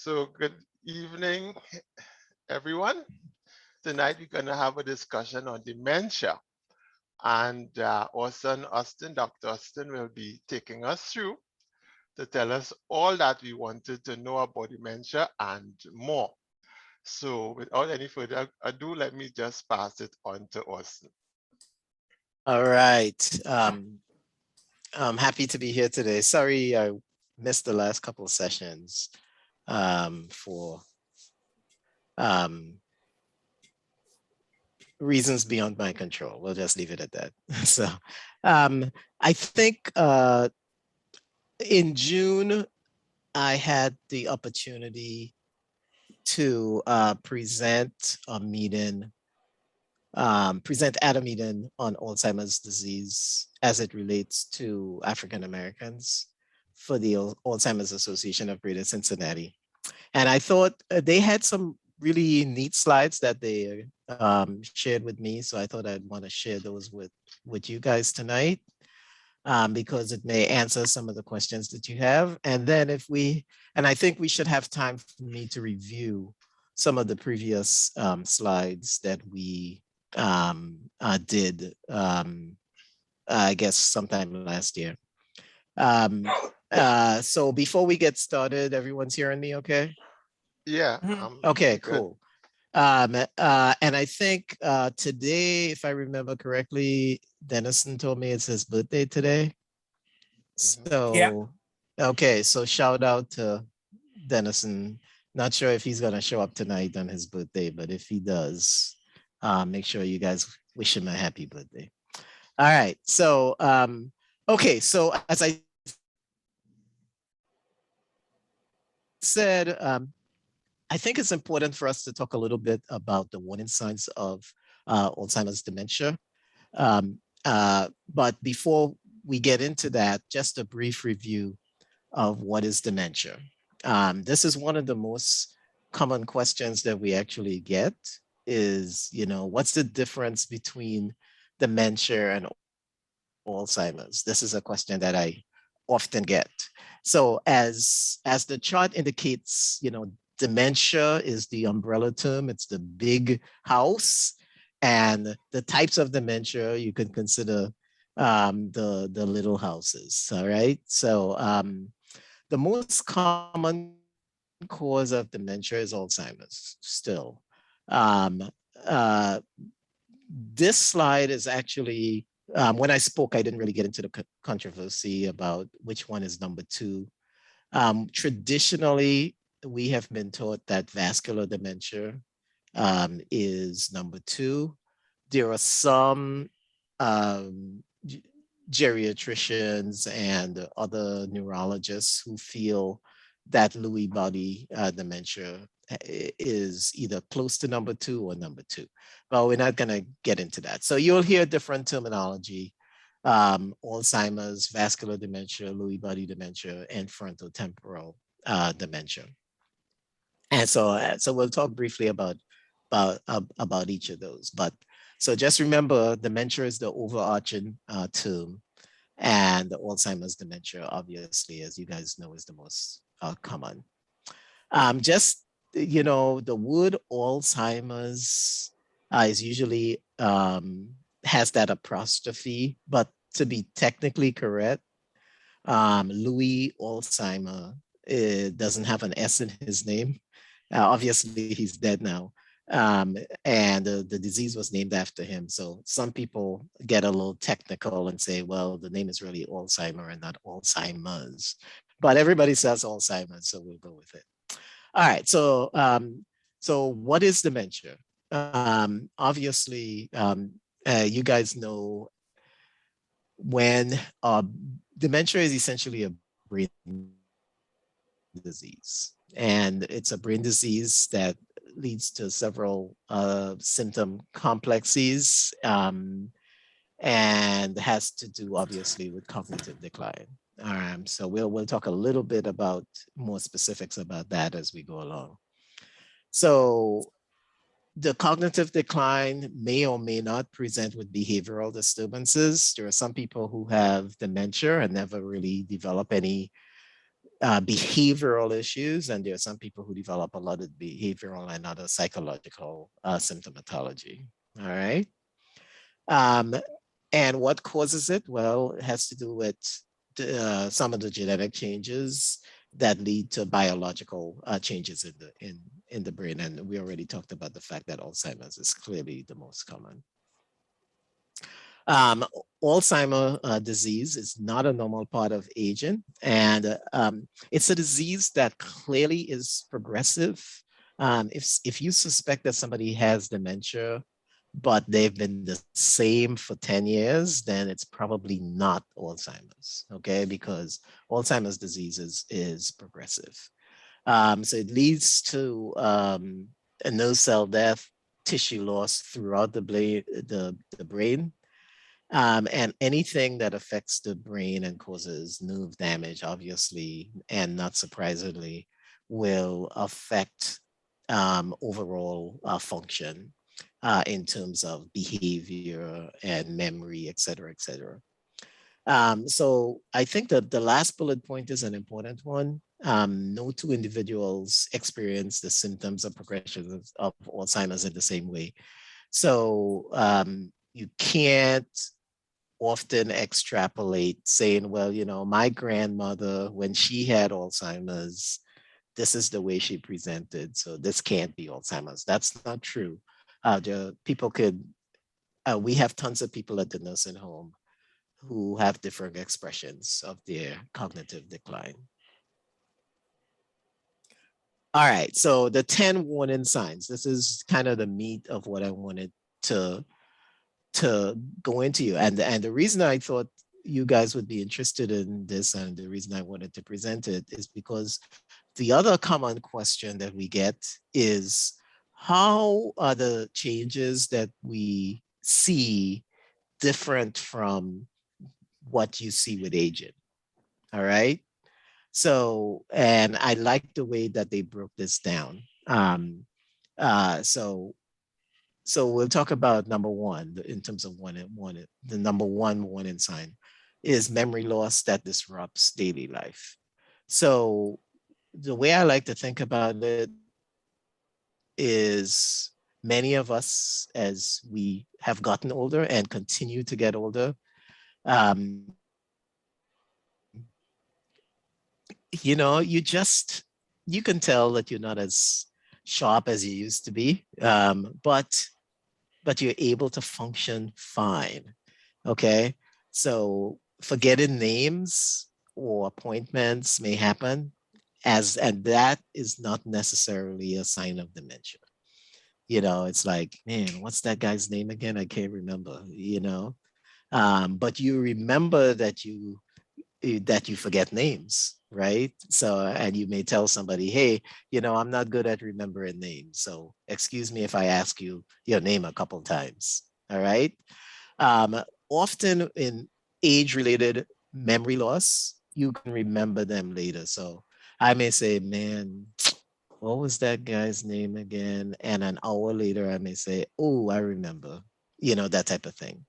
So good evening, everyone. Tonight we're going to have a discussion on dementia. And Dr. Austin will be taking us through to tell us all that we wanted to know about dementia and more. So without any further ado, let me just pass it on to Orson. All right. I'm happy to be here today. Sorry I missed the last couple of sessions for reasons beyond my control. We'll just leave it at that. So I think in June, I had the opportunity to present at a meeting on Alzheimer's disease as it relates to African Americans for the Alzheimer's Association of Greater Cincinnati. And I thought they had some really neat slides that they shared with me. So I thought I'd want to share those with you guys tonight because it may answer some of the questions that you have. And then I think we should have time for me to review some of the previous slides that we did, I guess, sometime last year. So before we get started, everyone's hearing me okay? Yeah. Okay, cool. And I think today, if I remember correctly, Dennison told me it's his birthday today. So, yeah. Okay, so shout out to Dennison. Not sure if he's gonna show up tonight on his birthday, but if he does, make sure you guys wish him a happy birthday. All right, so, okay, so as I said, I think it's important for us to talk a little bit about the warning signs of Alzheimer's dementia. But before we get into that, just a brief review of what is dementia. This is one of the most common questions that we actually get is, what's the difference between dementia and Alzheimer's? This is a question that I often get. So as the chart indicates, dementia is the umbrella term. It's the big house. And the types of dementia you can consider the little houses. All right. So the most common cause of dementia is Alzheimer's still. This slide is actually, when I spoke, I didn't really get into the controversy about which one is number two. Traditionally, we have been taught that vascular dementia is number two. There are some geriatricians and other neurologists who feel that Lewy body dementia is either close to number two or number two. But we're not going to get into that. So you'll hear different terminology: Alzheimer's, vascular dementia, Lewy body dementia, and frontotemporal dementia. And so we'll talk briefly about each of those. But so just remember, dementia is the overarching term, and the Alzheimer's dementia, obviously, as you guys know, is the most common. The word Alzheimer's is usually has that apostrophe, but to be technically correct, Louis Alzheimer doesn't have an S in his name. Obviously, he's dead now. And the disease was named after him. So some people get a little technical and say, well, the name is really Alzheimer and not Alzheimer's. But everybody says Alzheimer's, so we'll go with it. All right, so what is dementia? Obviously, you guys know when dementia is essentially a brain disease. And it's a brain disease that leads to several symptom complexes and has to do obviously with cognitive decline. So we'll talk a little bit about more specifics about that as we go along. So the cognitive decline may or may not present with behavioral disturbances. There are some people who have dementia and never really develop any behavioral issues, and there are some people who develop a lot of behavioral and other psychological symptomatology. All right. Um, and what causes it? Well, it has to do with some of the genetic changes that lead to biological changes in the brain. And we already talked about the fact that Alzheimer's is clearly the most common. Um, Alzheimer disease is not a normal part of aging, and it's a disease that clearly is progressive. If you suspect that somebody has dementia, but they've been the same for 10 years, then it's probably not Alzheimer's, okay? Because Alzheimer's disease is progressive. So it leads to a no cell death, tissue loss throughout the brain, and anything that affects the brain and causes nerve damage, obviously, and not surprisingly, will affect overall function in terms of behavior and memory, et cetera, et cetera. So I think that the last bullet point is an important one. No two individuals experience the symptoms or progressions of Alzheimer's in the same way. So you can't often extrapolate saying, well, my grandmother, when she had Alzheimer's, this is the way she presented. So this can't be Alzheimer's. That's not true. People could, we have tons of people at the nursing home who have different expressions of their cognitive decline. All right, so the 10 warning signs. This is kind of the meat of what I wanted to go into you. And the reason I thought you guys would be interested in this and the reason I wanted to present it is because the other common question that we get is how are the changes that we see different from what you see with aging? All right. So, and I like the way that they broke this down. Uh, so so we'll talk about number one in terms of the number one warning sign is memory loss that disrupts daily life. So the way I like to think about it is many of us, as we have gotten older and continue to get older, you can tell that you're not as sharp as you used to be, but you're able to function fine. Okay. So forgetting names or appointments may happen and that is not necessarily a sign of dementia. It's like, man, what's that guy's name again? I can't remember. But you remember that you forget names, right? So, and you may tell somebody, hey, I'm not good at remembering names. So excuse me if I ask you your name a couple times. All right. Often in age-related memory loss, you can remember them later. So I may say, man, what was that guy's name again? And an hour later, I may say, oh, I remember, that type of thing.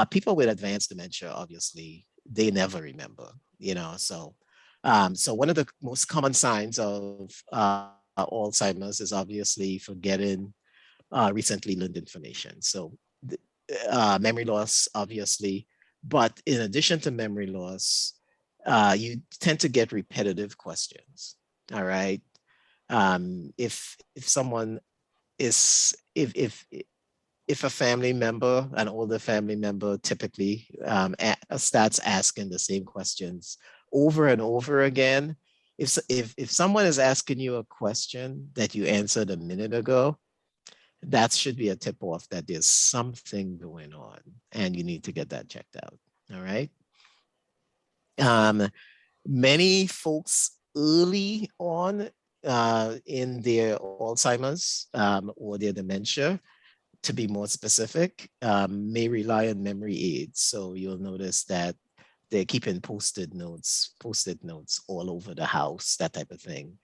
People with advanced dementia, obviously, they never remember, so one of the most common signs of Alzheimer's is obviously forgetting recently learned information. So memory loss, obviously, but in addition to memory loss, you tend to get repetitive questions. All right. If someone is if a family member, an older family member, typically starts asking the same questions over and over again, if someone is asking you a question that you answered a minute ago, that should be a tip off that there's something going on and you need to get that checked out. All right. Um, Many folks early on in their Alzheimer's or their dementia, to be more specific, may rely on memory aids. So you'll notice that they're keeping post-it notes all over the house, that type of thing.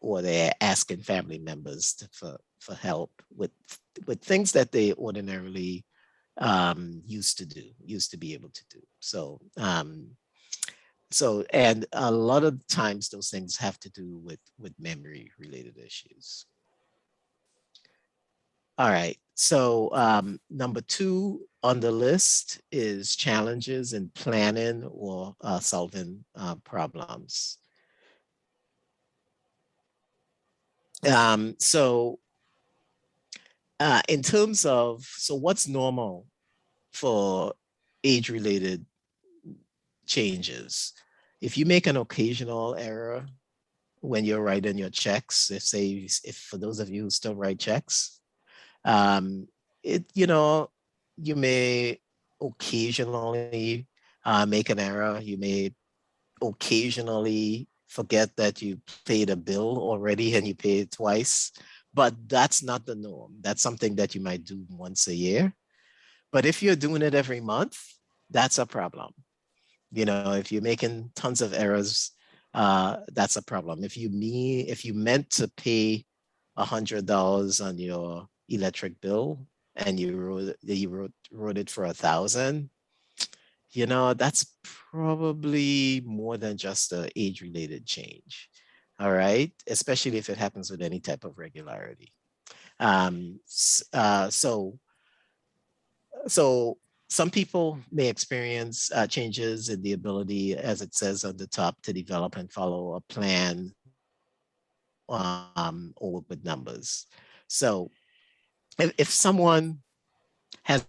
Or they're asking family members for help with things that they ordinarily used to be able to do. So So, and a lot of times those things have to do with memory related issues. All right. So, number two on the list is challenges in planning or solving problems. So, in terms of, so what's normal for age related changes? If you make an occasional error when you're writing your checks, if say, if for those of you who still write checks, um, it, you may occasionally make an error. You may occasionally forget that you paid a bill already and you pay it twice, but that's not the norm. That's something that you might do once a year. But if you're doing it every month, that's a problem. If you're making tons of errors, that's a problem. If you meant to pay $100 on your electric bill and you wrote it for 1,000, that's probably more than just a age-related change. All right, especially if it happens with any type of regularity. So some people may experience changes in the ability, as it says on the top, to develop and follow a plan or work with numbers. So if someone has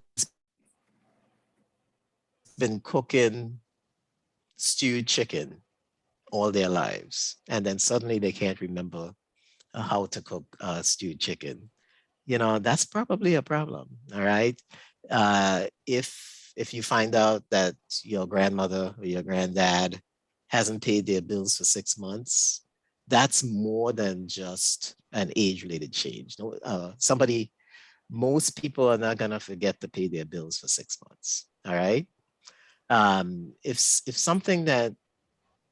been cooking stewed chicken all their lives, and then suddenly they can't remember how to cook stewed chicken, that's probably a problem. All right. If you find out that your grandmother or your granddad hasn't paid their bills for 6 months, that's more than just an age-related change. No, most people are not gonna forget to pay their bills for 6 months. All right. If something that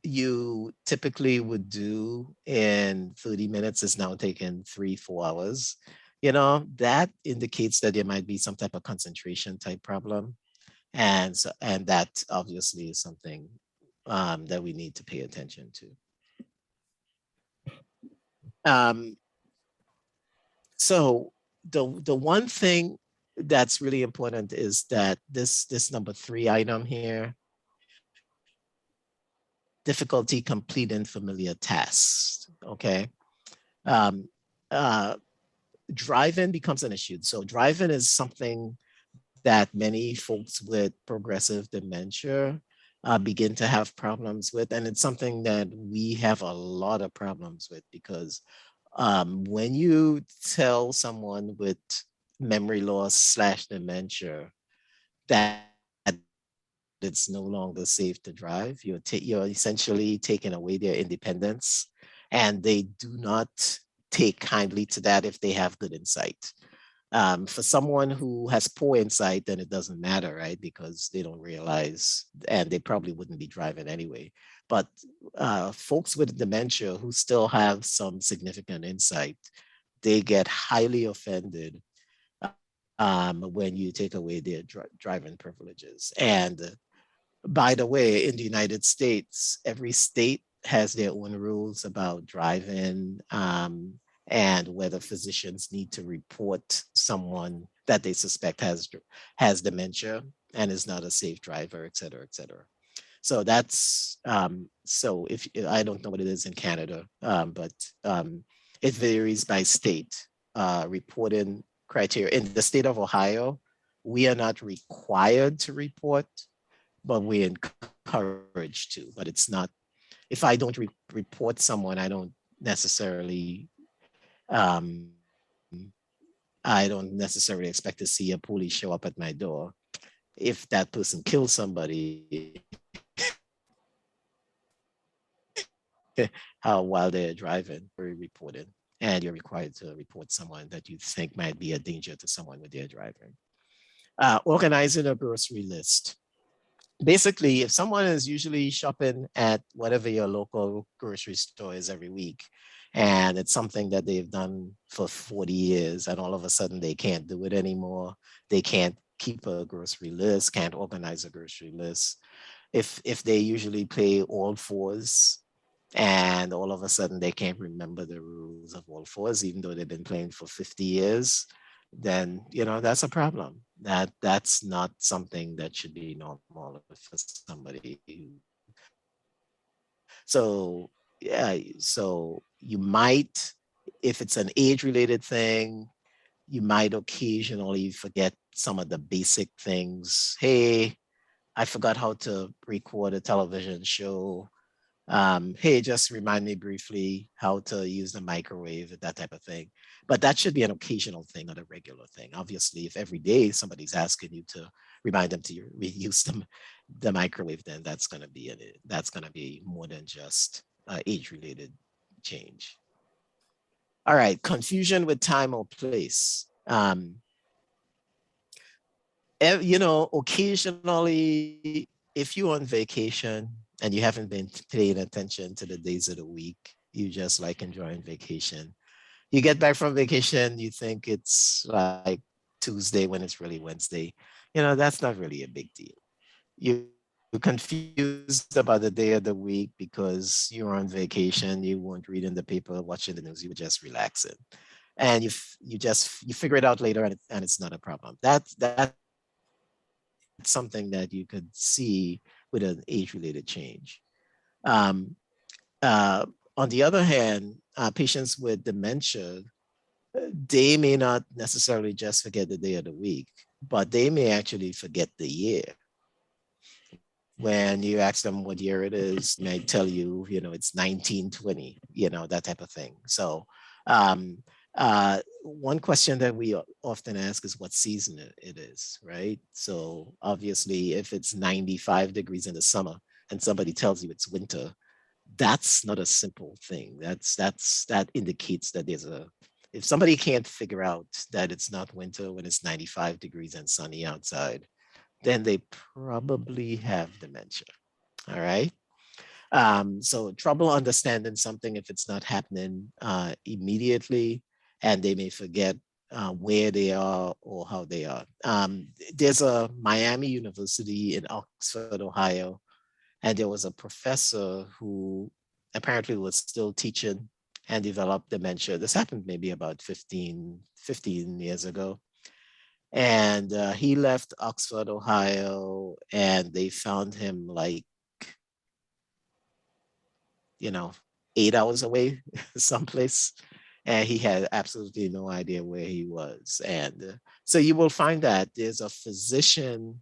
you typically would do in 30 minutes is now taking 3, 4 hours, that indicates that there might be some type of concentration type problem. And that obviously is something that we need to pay attention to. Um, so the one thing that's really important is that this number three item here, difficulty completing familiar tasks. Okay. Um, uh, Driving becomes an issue. So driving is something that many folks with progressive dementia begin to have problems with. And it's something that we have a lot of problems with because when you tell someone with memory loss slash dementia that it's no longer safe to drive, you're essentially taking away their independence, and they do not take kindly to that if they have good insight. For someone who has poor insight, then it doesn't matter, right? Because they don't realize, and they probably wouldn't be driving anyway. But folks with dementia who still have some significant insight, they get highly offended when you take away their driving privileges. And by the way, in the United States, every state has their own rules about driving, and whether physicians need to report someone that they suspect has dementia and is not a safe driver, et cetera, et cetera. So that's so if I don't know what it is in Canada, but it varies by state. Reporting criteria in the state of Ohio, we are not required to report, but we're encouraged to. But it's not. If I don't report someone, I don't necessarily I don't necessarily expect to see a police show up at my door. If that person kills somebody, while they're driving, then you're required to report someone that you think might be a danger to someone with their driving. Organizing a grocery list. Basically, if someone is usually shopping at whatever your local grocery store is every week, and it's something that they've done for 40 years, and all of a sudden they can't do it anymore, they can't keep a grocery list, can't organize a grocery list, if they usually play all fours and all of a sudden they can't remember the rules of all fours, even though they've been playing for 50 years, then that's a problem. That's not something that should be normal for somebody so yeah, so you might, if it's an age-related thing, you might occasionally forget some of the basic things. Hey, I forgot how to record a television show. Hey, just remind me briefly how to use the microwave, that type of thing. But that should be an occasional thing, not a regular thing. Obviously, if every day somebody's asking you to remind them to use the microwave, then that's gonna be more than just age-related change. All right, confusion with time or place. Occasionally, if you're on vacation and you haven't been paying attention to the days of the week, you just like enjoying vacation. You get back from vacation, you think it's like Tuesday when it's really Wednesday. That's not really a big deal. You're confused about the day of the week because you're on vacation, you weren't reading the paper, watching the news, you were just relaxing. And you figure it out later and it's not a problem. That's something that you could see with an age-related change. Um, on the other hand, patients with dementia, they may not necessarily just forget the day of the week, but they may actually forget the year. When you ask them what year it is, they might tell you, it's 1920, that type of thing. So, um, one question that we often ask is what season it is, right? So, obviously, if it's 95 degrees in the summer and somebody tells you it's winter, that's not a simple thing. That indicates that there's a if somebody can't figure out that it's not winter when it's 95 degrees and sunny outside, then they probably have dementia. All right. So trouble understanding something if it's not happening immediately, and they may forget where they are or how they are. There's a Miami University in Oxford, Ohio, and there was a professor who apparently was still teaching and developed dementia. This happened maybe about 15 years ago. And he left Oxford, Ohio, and they found him like, 8 hours away someplace. And he had absolutely no idea where he was. And so you will find that there's a physician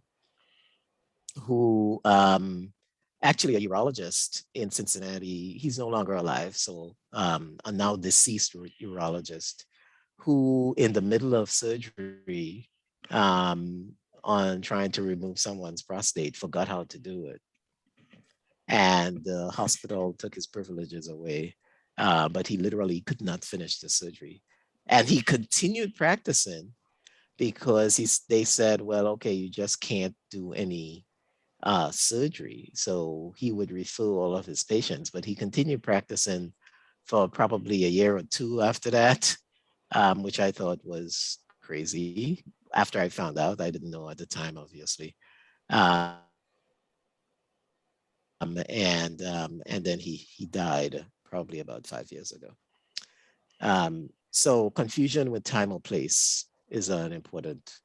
who actually a urologist in Cincinnati. He's no longer alive, so a now deceased urologist who, in the middle of surgery, on trying to remove someone's prostate, forgot how to do it, and the hospital took his privileges away. But he literally could not finish the surgery, and he continued practicing because they said, well, okay, you just can't do any surgery. So he would refer all of his patients, but he continued practicing for probably a year or two after that, which I thought was crazy. After I found out, I didn't know at the time, obviously. And then he died probably about 5 years ago. So confusion with time or place is an important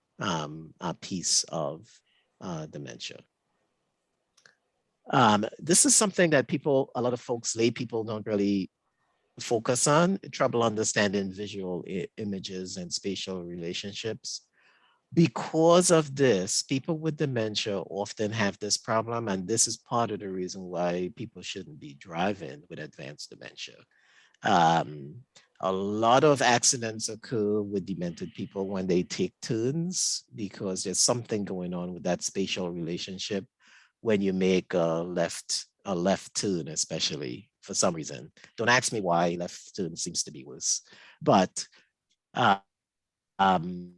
piece of dementia. This is something that a lot of folks, lay people, don't really focus on: trouble understanding visual images and spatial relationships. Because of this, people with dementia often have this problem, and this is part of the reason why people shouldn't be driving with advanced dementia. Um, a lot of accidents occur with demented people when they take turns because there's something going on with that spatial relationship when you make a left turn, especially for some reason. Don't ask me why. Left turn seems to be worse, but um,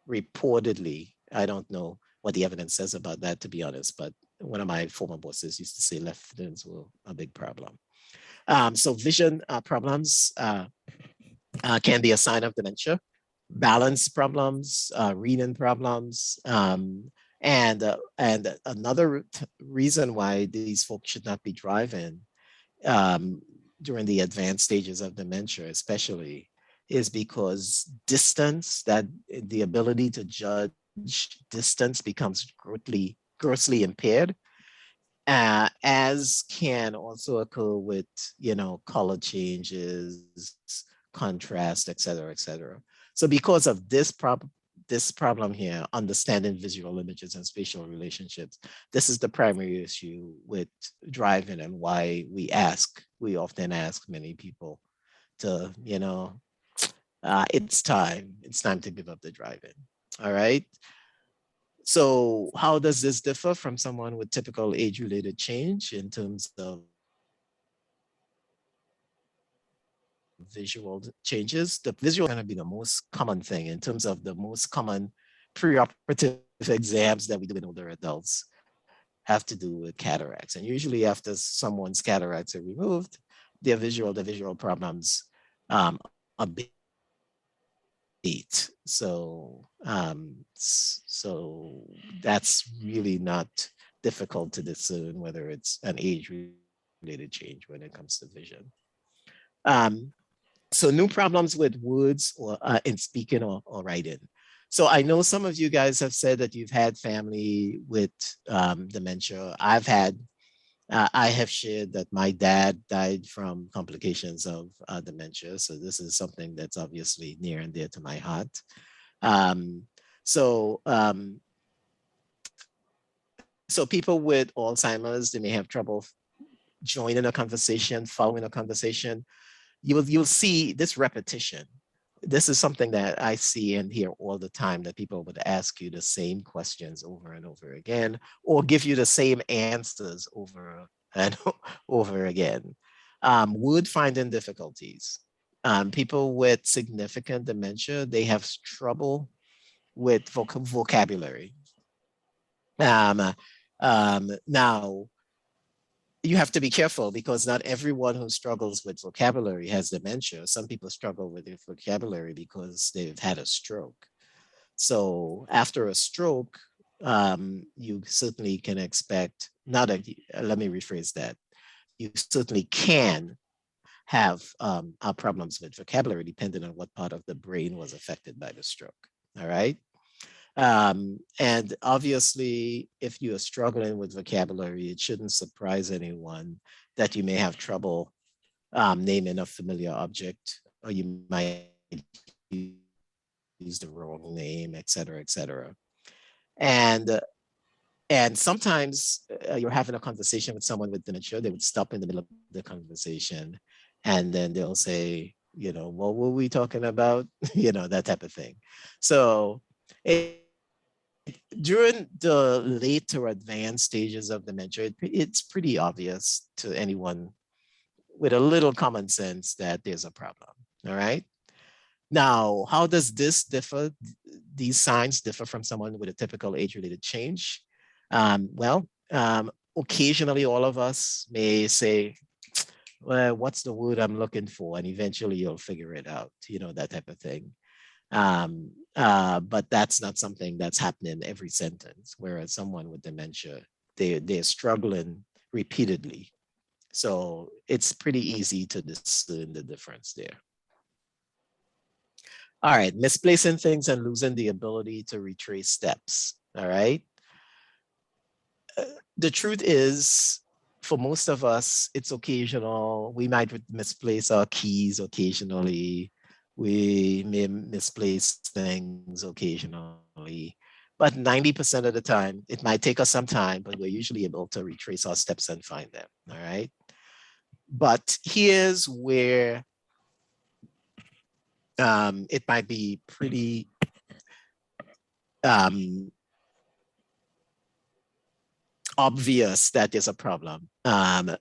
reportedly, I don't know what the evidence says about that, to be honest, but one of my former bosses used to say left turns were a big problem. So vision problems can be a sign of dementia. Balance problems, reading problems. And another reason why these folks should not be driving um, during the advanced stages of dementia, especially, is because distance, that the ability to judge distance becomes grossly impaired, as can also occur with, color changes, contrast, et cetera, et cetera. So because of this problem here, understanding visual images and spatial relationships, this is the primary issue with driving, and why we often ask many people to, it's time to give up the driving. All right. So how does this differ from someone with typical age-related change in terms of visual changes? The visual changes are going to be the most common thing in terms of the most common preoperative exams that we do in older adults have to do with cataracts. And usually after someone's cataracts are removed, the visual problems abate. So that's really not difficult to discern whether it's an age-related change when it comes to vision. Um, so new problems with words or in speaking or writing. So I know some of you guys have said that you've had family with dementia. I have shared that my dad died from complications of dementia. So this is something that's obviously near and dear to my heart. Um, so, um, so people with Alzheimer's, they may have trouble joining a conversation, following a conversation. You'll see this repetition. This is something that I see and hear all the time, that people would ask you the same questions over and over again, or give you the same answers over and over again. Word finding difficulties. People with significant dementia, they have trouble with vocabulary. Now, you have to be careful, because not everyone who struggles with vocabulary has dementia. Some people struggle with their vocabulary because they've had a stroke. So after a stroke, you certainly can expect, not a, let me rephrase that. You certainly can have problems with vocabulary depending on what part of the brain was affected by the stroke. All right. And obviously, if you are struggling with vocabulary, it shouldn't surprise anyone that you may have trouble naming a familiar object, or you might use the wrong name, et cetera, et cetera. And and sometimes you're having a conversation with someone with dementia, they would stop in the middle of the conversation, and then they'll say, what were we talking about? That type of thing. So during the later advanced stages of dementia, it's pretty obvious to anyone with a little common sense that there's a problem. All right. Now, how does this differ? These signs differ from someone with a typical age-related change. Occasionally, all of us may say, "Well, what's the word I'm looking for?" And eventually, you'll figure it out. That type of thing. But that's not something that's happening every sentence. Whereas someone with dementia, they're struggling repeatedly. So it's pretty easy to discern the difference there. All right, misplacing things and losing the ability to retrace steps. All right. The truth is, for most of us, it's occasional. We might misplace our keys occasionally. We may misplace things occasionally. But 90% of the time, it might take us some time, but we're usually able to retrace our steps and find them. All right. But here's where it might be pretty um, obvious that there's a problem, and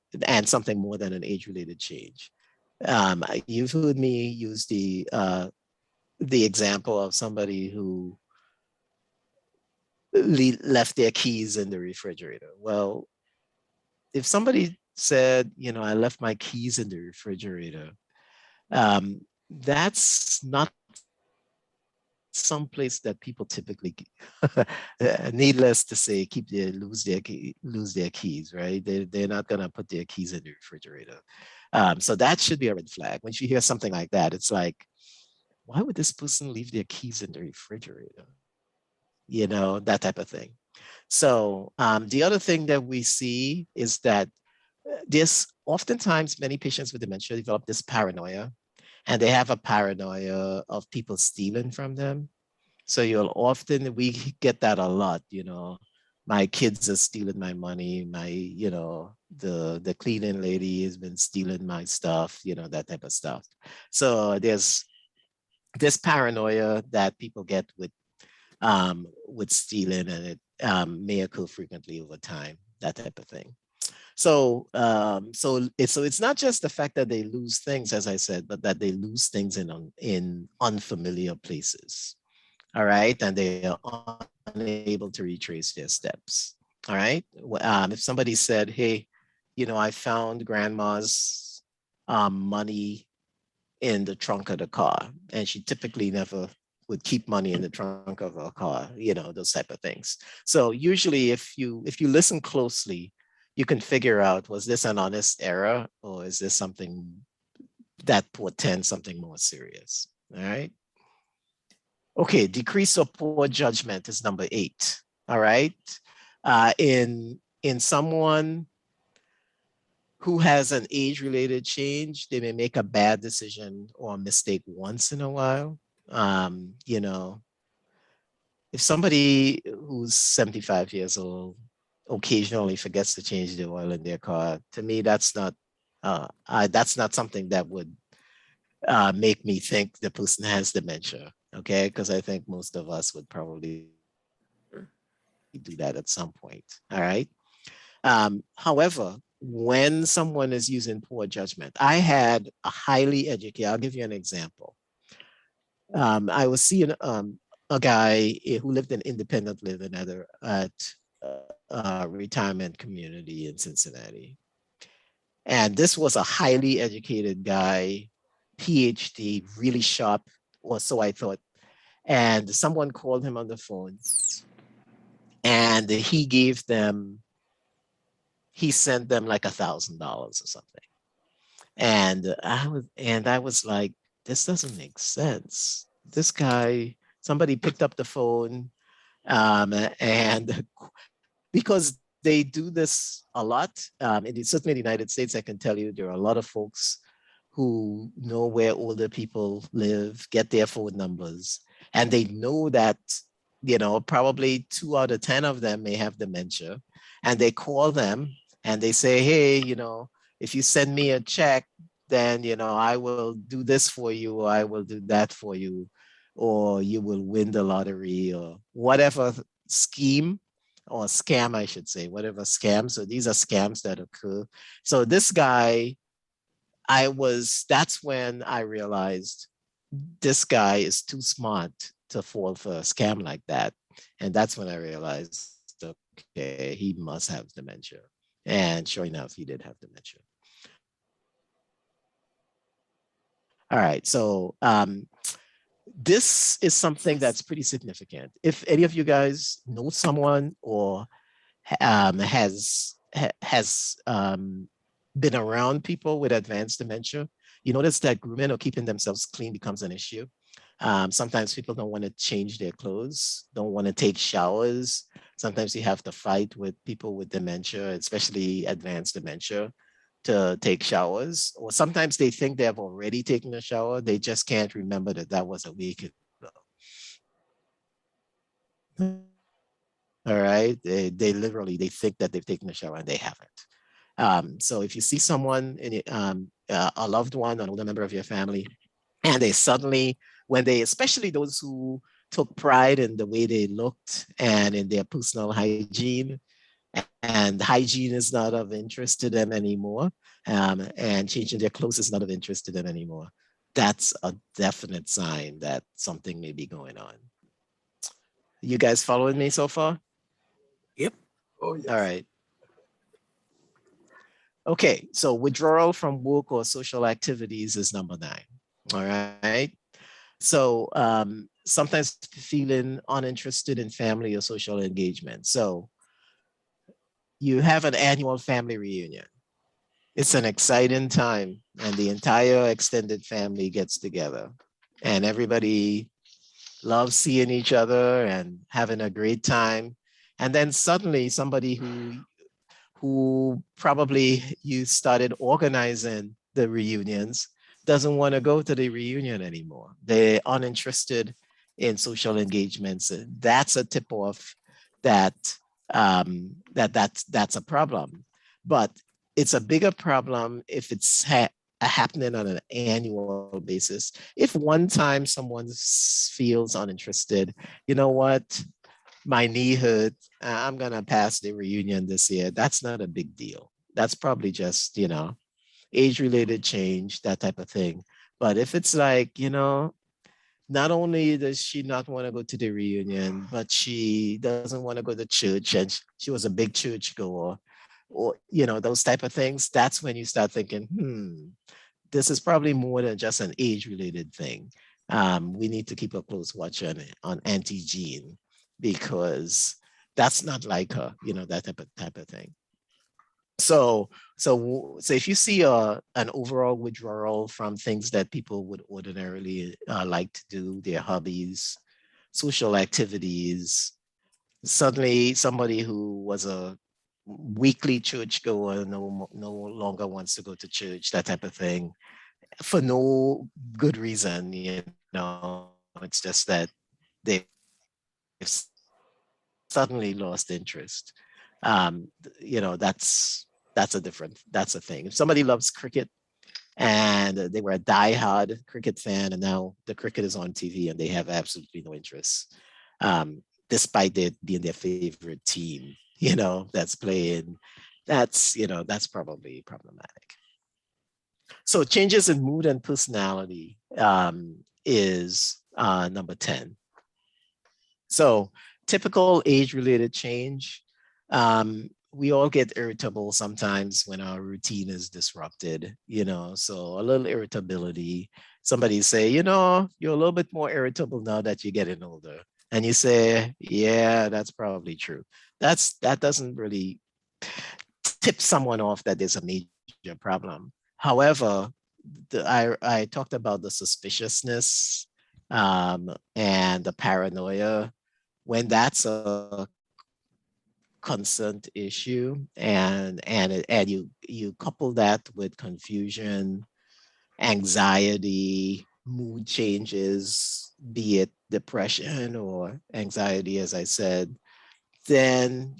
something more than an age-related change. You've heard me use the example of somebody who left their keys in the refrigerator. Well, if somebody said, I left my keys in the refrigerator, that's not something someplace that people typically, needless to say, lose their keys, right? They're not gonna put their keys in the refrigerator. So that should be a red flag. When you hear something like that, it's like, why would this person leave their keys in the refrigerator? That type of thing. So the other thing that we see is that there's oftentimes many patients with dementia develop this paranoia, and they have a paranoia of people stealing from them. So we get that a lot. My kids are stealing my money. The cleaning lady has been stealing my stuff, that type of stuff. So there's this paranoia that people get with stealing, and it may occur frequently over time, that type of thing. So it's not just the fact that they lose things, as I said, but that they lose things in unfamiliar places. All right, and they are unable to retrace their steps. All right, if somebody said, "Hey, I found grandma's money in the trunk of the car," and she typically never would keep money in the trunk of her car, those type of things. So usually, if you listen closely, you can figure out, was this an honest error, or is this something that portends something more serious? All right. Okay, decrease or poor judgment is number 8. All right. In someone who has an age-related change, they may make a bad decision or a mistake once in a while. You know, if somebody who's 75 years old occasionally forgets to change the oil in their car, to me, that's not something that would make me think the person has dementia. Okay, because I think most of us would probably do that at some point. All right. However, when someone is using poor judgment, I had a highly educated, I'll give you an example. I was seeing a guy who lived in independent living at a retirement community in Cincinnati. And this was a highly educated guy, PhD, really sharp, or so I thought. And someone called him on the phone, and he sent them like $1,000 or something. And I was like, this doesn't make sense. This guy, somebody picked up the phone, and because they do this a lot, certainly in the United States, I can tell you there are a lot of folks who know where older people live, get their phone numbers, and they know that, probably 2 out of 10 of them may have dementia, and they call them and they say, hey, if you send me a check, then, I will do this for you, or I will do that for you, or you will win the lottery, or whatever scheme or scam, I should say, whatever scam. So these are scams that occur. So this guy, that's when I realized this guy is too smart to fall for a scam like that. And that's when I realized, okay, he must have dementia. And sure enough, he did have dementia. All right. So this is something that's pretty significant. If any of you guys know someone or has been around people with advanced dementia, you notice that grooming or keeping themselves clean becomes an issue. Sometimes people don't want to change their clothes, don't want to take showers. Sometimes you have to fight with people with dementia, especially advanced dementia, to take showers. Or sometimes they think they have already taken a shower. They just can't remember that that was a week ago. All right. They literally, they think that they've taken a shower and they haven't. So if you see someone, a loved one, an older member of your family, and they suddenly, especially those who took pride in the way they looked and in their personal hygiene, and hygiene is not of interest to them anymore, and changing their clothes is not of interest to them anymore, that's a definite sign that something may be going on. You guys following me so far? Yep. Oh, All yes. right. Okay, so withdrawal from work or social activities is number 9. All right. So sometimes feeling uninterested in family or social engagement. So you have an annual family reunion. It's an exciting time, and the entire extended family gets together, and everybody loves seeing each other and having a great time. And then suddenly somebody who probably you started organizing the reunions doesn't want to go to the reunion anymore. They're uninterested in social engagements. That's a tip off that that's a problem. But it's a bigger problem if it's happening on an annual basis. If one time someone feels uninterested, you know what? My knee hurt. I'm gonna pass the reunion this year. That's not a big deal. That's probably just, age-related change, that type of thing. But if it's like, not only does she not want to go to the reunion, but she doesn't want to go to church, and she was a big church goer, or those type of things. That's when you start thinking, this is probably more than just an age-related thing. We need to keep a close watch on Auntie Jean, because that's not like her, that type of thing. So if you see an overall withdrawal from things that people would ordinarily like to do, their hobbies, social activities, suddenly somebody who was a weekly church goer no longer wants to go to church, that type of thing, for no good reason. It's just that they've suddenly lost interest. That's a thing. If somebody loves cricket and they were a diehard cricket fan, and now the cricket is on TV and they have absolutely no interest, despite it being their favorite team, that's playing, that's probably problematic. So changes in mood and personality is number 10. So typical age-related change. We all get irritable sometimes when our routine is disrupted, so a little irritability. Somebody say, you're a little bit more irritable now that you're getting older. And you say, yeah, that's probably true. That doesn't really tip someone off that there's a major problem. However, I talked about the suspiciousness and the paranoia. When that's a constant issue, and you couple that with confusion, anxiety, mood changes, be it depression or anxiety, as I said, then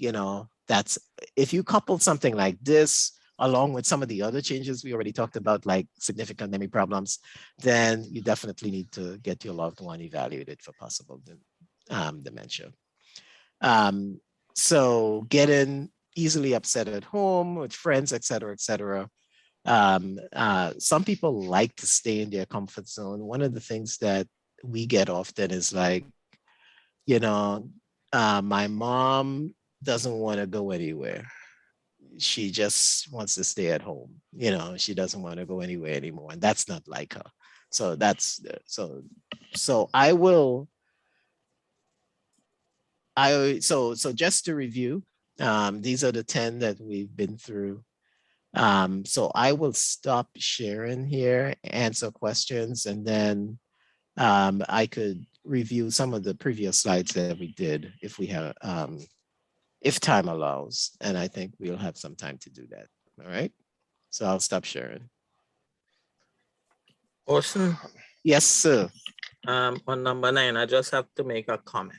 that's, if you couple something like this along with some of the other changes we already talked about, like significant memory problems, then you definitely need to get your loved one evaluated for possible dementia. um, so getting easily upset at home with friends, et cetera, et cetera. Some people like to stay in their comfort zone. One of the things that we get often is like, you know, my mom doesn't want to go anywhere. She just wants to stay at home. She doesn't want to go anywhere anymore, and that's not like her. So that's so so just to review, these are the 10 that we've been through. So I will stop sharing here, answer questions, and then I could review some of the previous slides that we did if time allows. And I think we'll have some time to do that. All right. So I'll stop sharing. Orson, Yes, sir. on number 9, I just have to make a comment.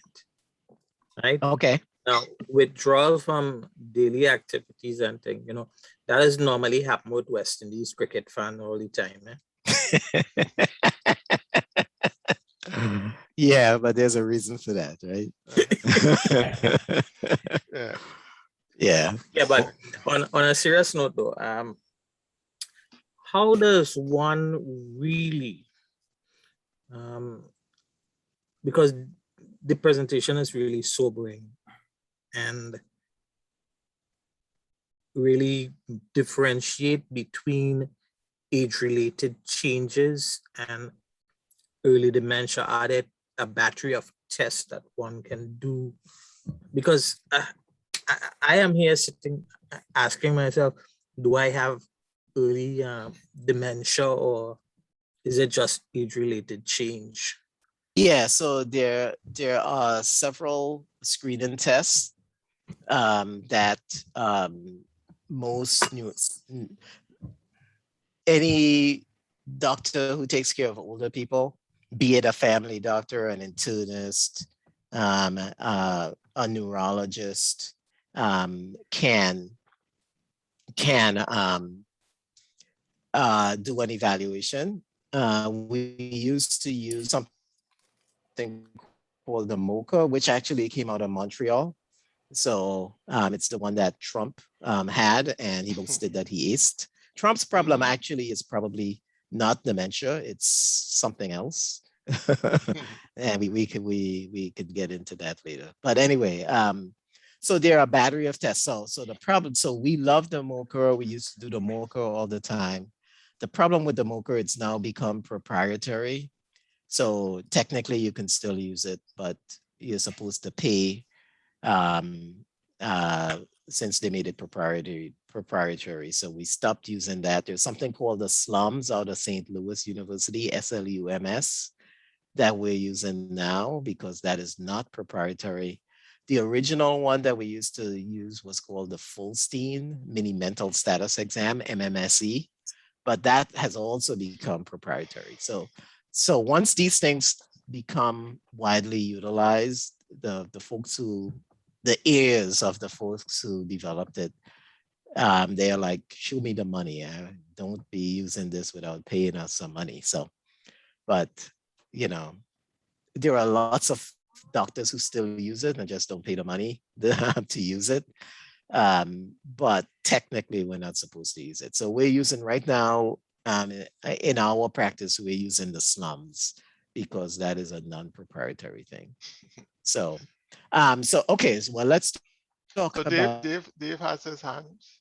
Right? Okay. Now, withdrawal from daily activities and things, that is normally happen with West Indies cricket fan all the time. Yeah, but there's a reason for that, right? Yeah. Yeah. Yeah, but on a serious note though, how does one really, because the presentation is really sobering and really differentiate between age-related changes and early dementia? Are there a battery of tests that one can do? Because I am here sitting asking myself, do I have early dementia, or is it just age-related change? Yeah, so there are several screening tests that most new any doctor who takes care of older people, be it a family doctor, an internist, a neurologist, can do an evaluation. We used to use something called the MOCA, which actually came out of Montreal. So it's the one that Trump had, and he boasted that he aced. Trump's problem actually is probably not dementia; it's something else. And we could get into that later. But anyway, so there are a battery of tests. So the problem, so we love the MOCA. We used to do the MOCA all the time. The problem with the MOCA, it's now become proprietary. So technically you can still use it, but you're supposed to pay since they made it proprietary. So we stopped using that. There's something called the SLUMS out of St. Louis University, SLUMS, that we're using now because that is not proprietary. The original one that we used to use was called the Fulstein Mini Mental Status Exam, MMSE, but that has also become proprietary. So once these things become widely utilized, the folks who, the heirs of the folks who developed it, they are like, show me the money. Don't be using this without paying us some money. So, but you know, there are lots of doctors who still use it and just don't pay the money to use it. But technically, we're not supposed to use it. So we're using right now, in our practice, we're using the SLUMS because that is a non-proprietary thing. So, okay, so well, let's talk So about. Dave has his hands.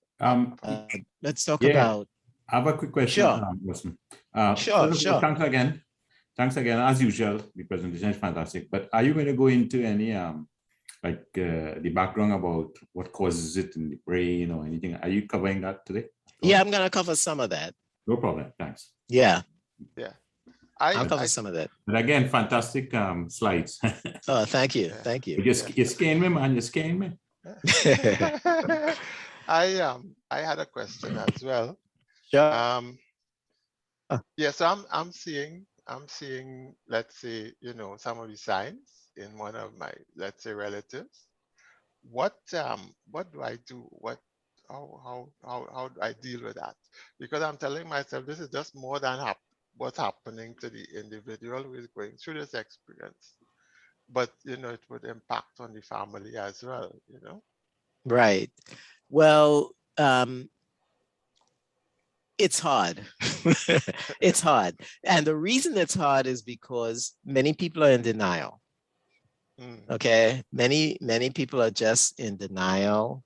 Let's talk yeah, about. I have a quick question, Sure. Orson. Sure. Thanks again. Thanks again, as usual. The presentation is fantastic. But are you going to go into any the background about what causes it in the brain or anything? Are you covering that today? Yeah, I'm going to cover some of that. No problem. Thanks. Yeah. Yeah. I'll cover some of that. But again, fantastic slides. Oh, thank you. Yeah. Thank you. You're scaring me, man. You're scaring me. I had a question as well. Sure. Yeah, so I'm seeing, let's say, some of the signs in one of my, let's say, relatives. What do I do? How do I deal with that? Because I'm telling myself this is just more than what's happening to the individual who is going through this experience. But it would impact on the family as well, Right. Well, it's hard. It's hard. And the reason it's hard is because many people are in denial. Okay. Many people are just in denial.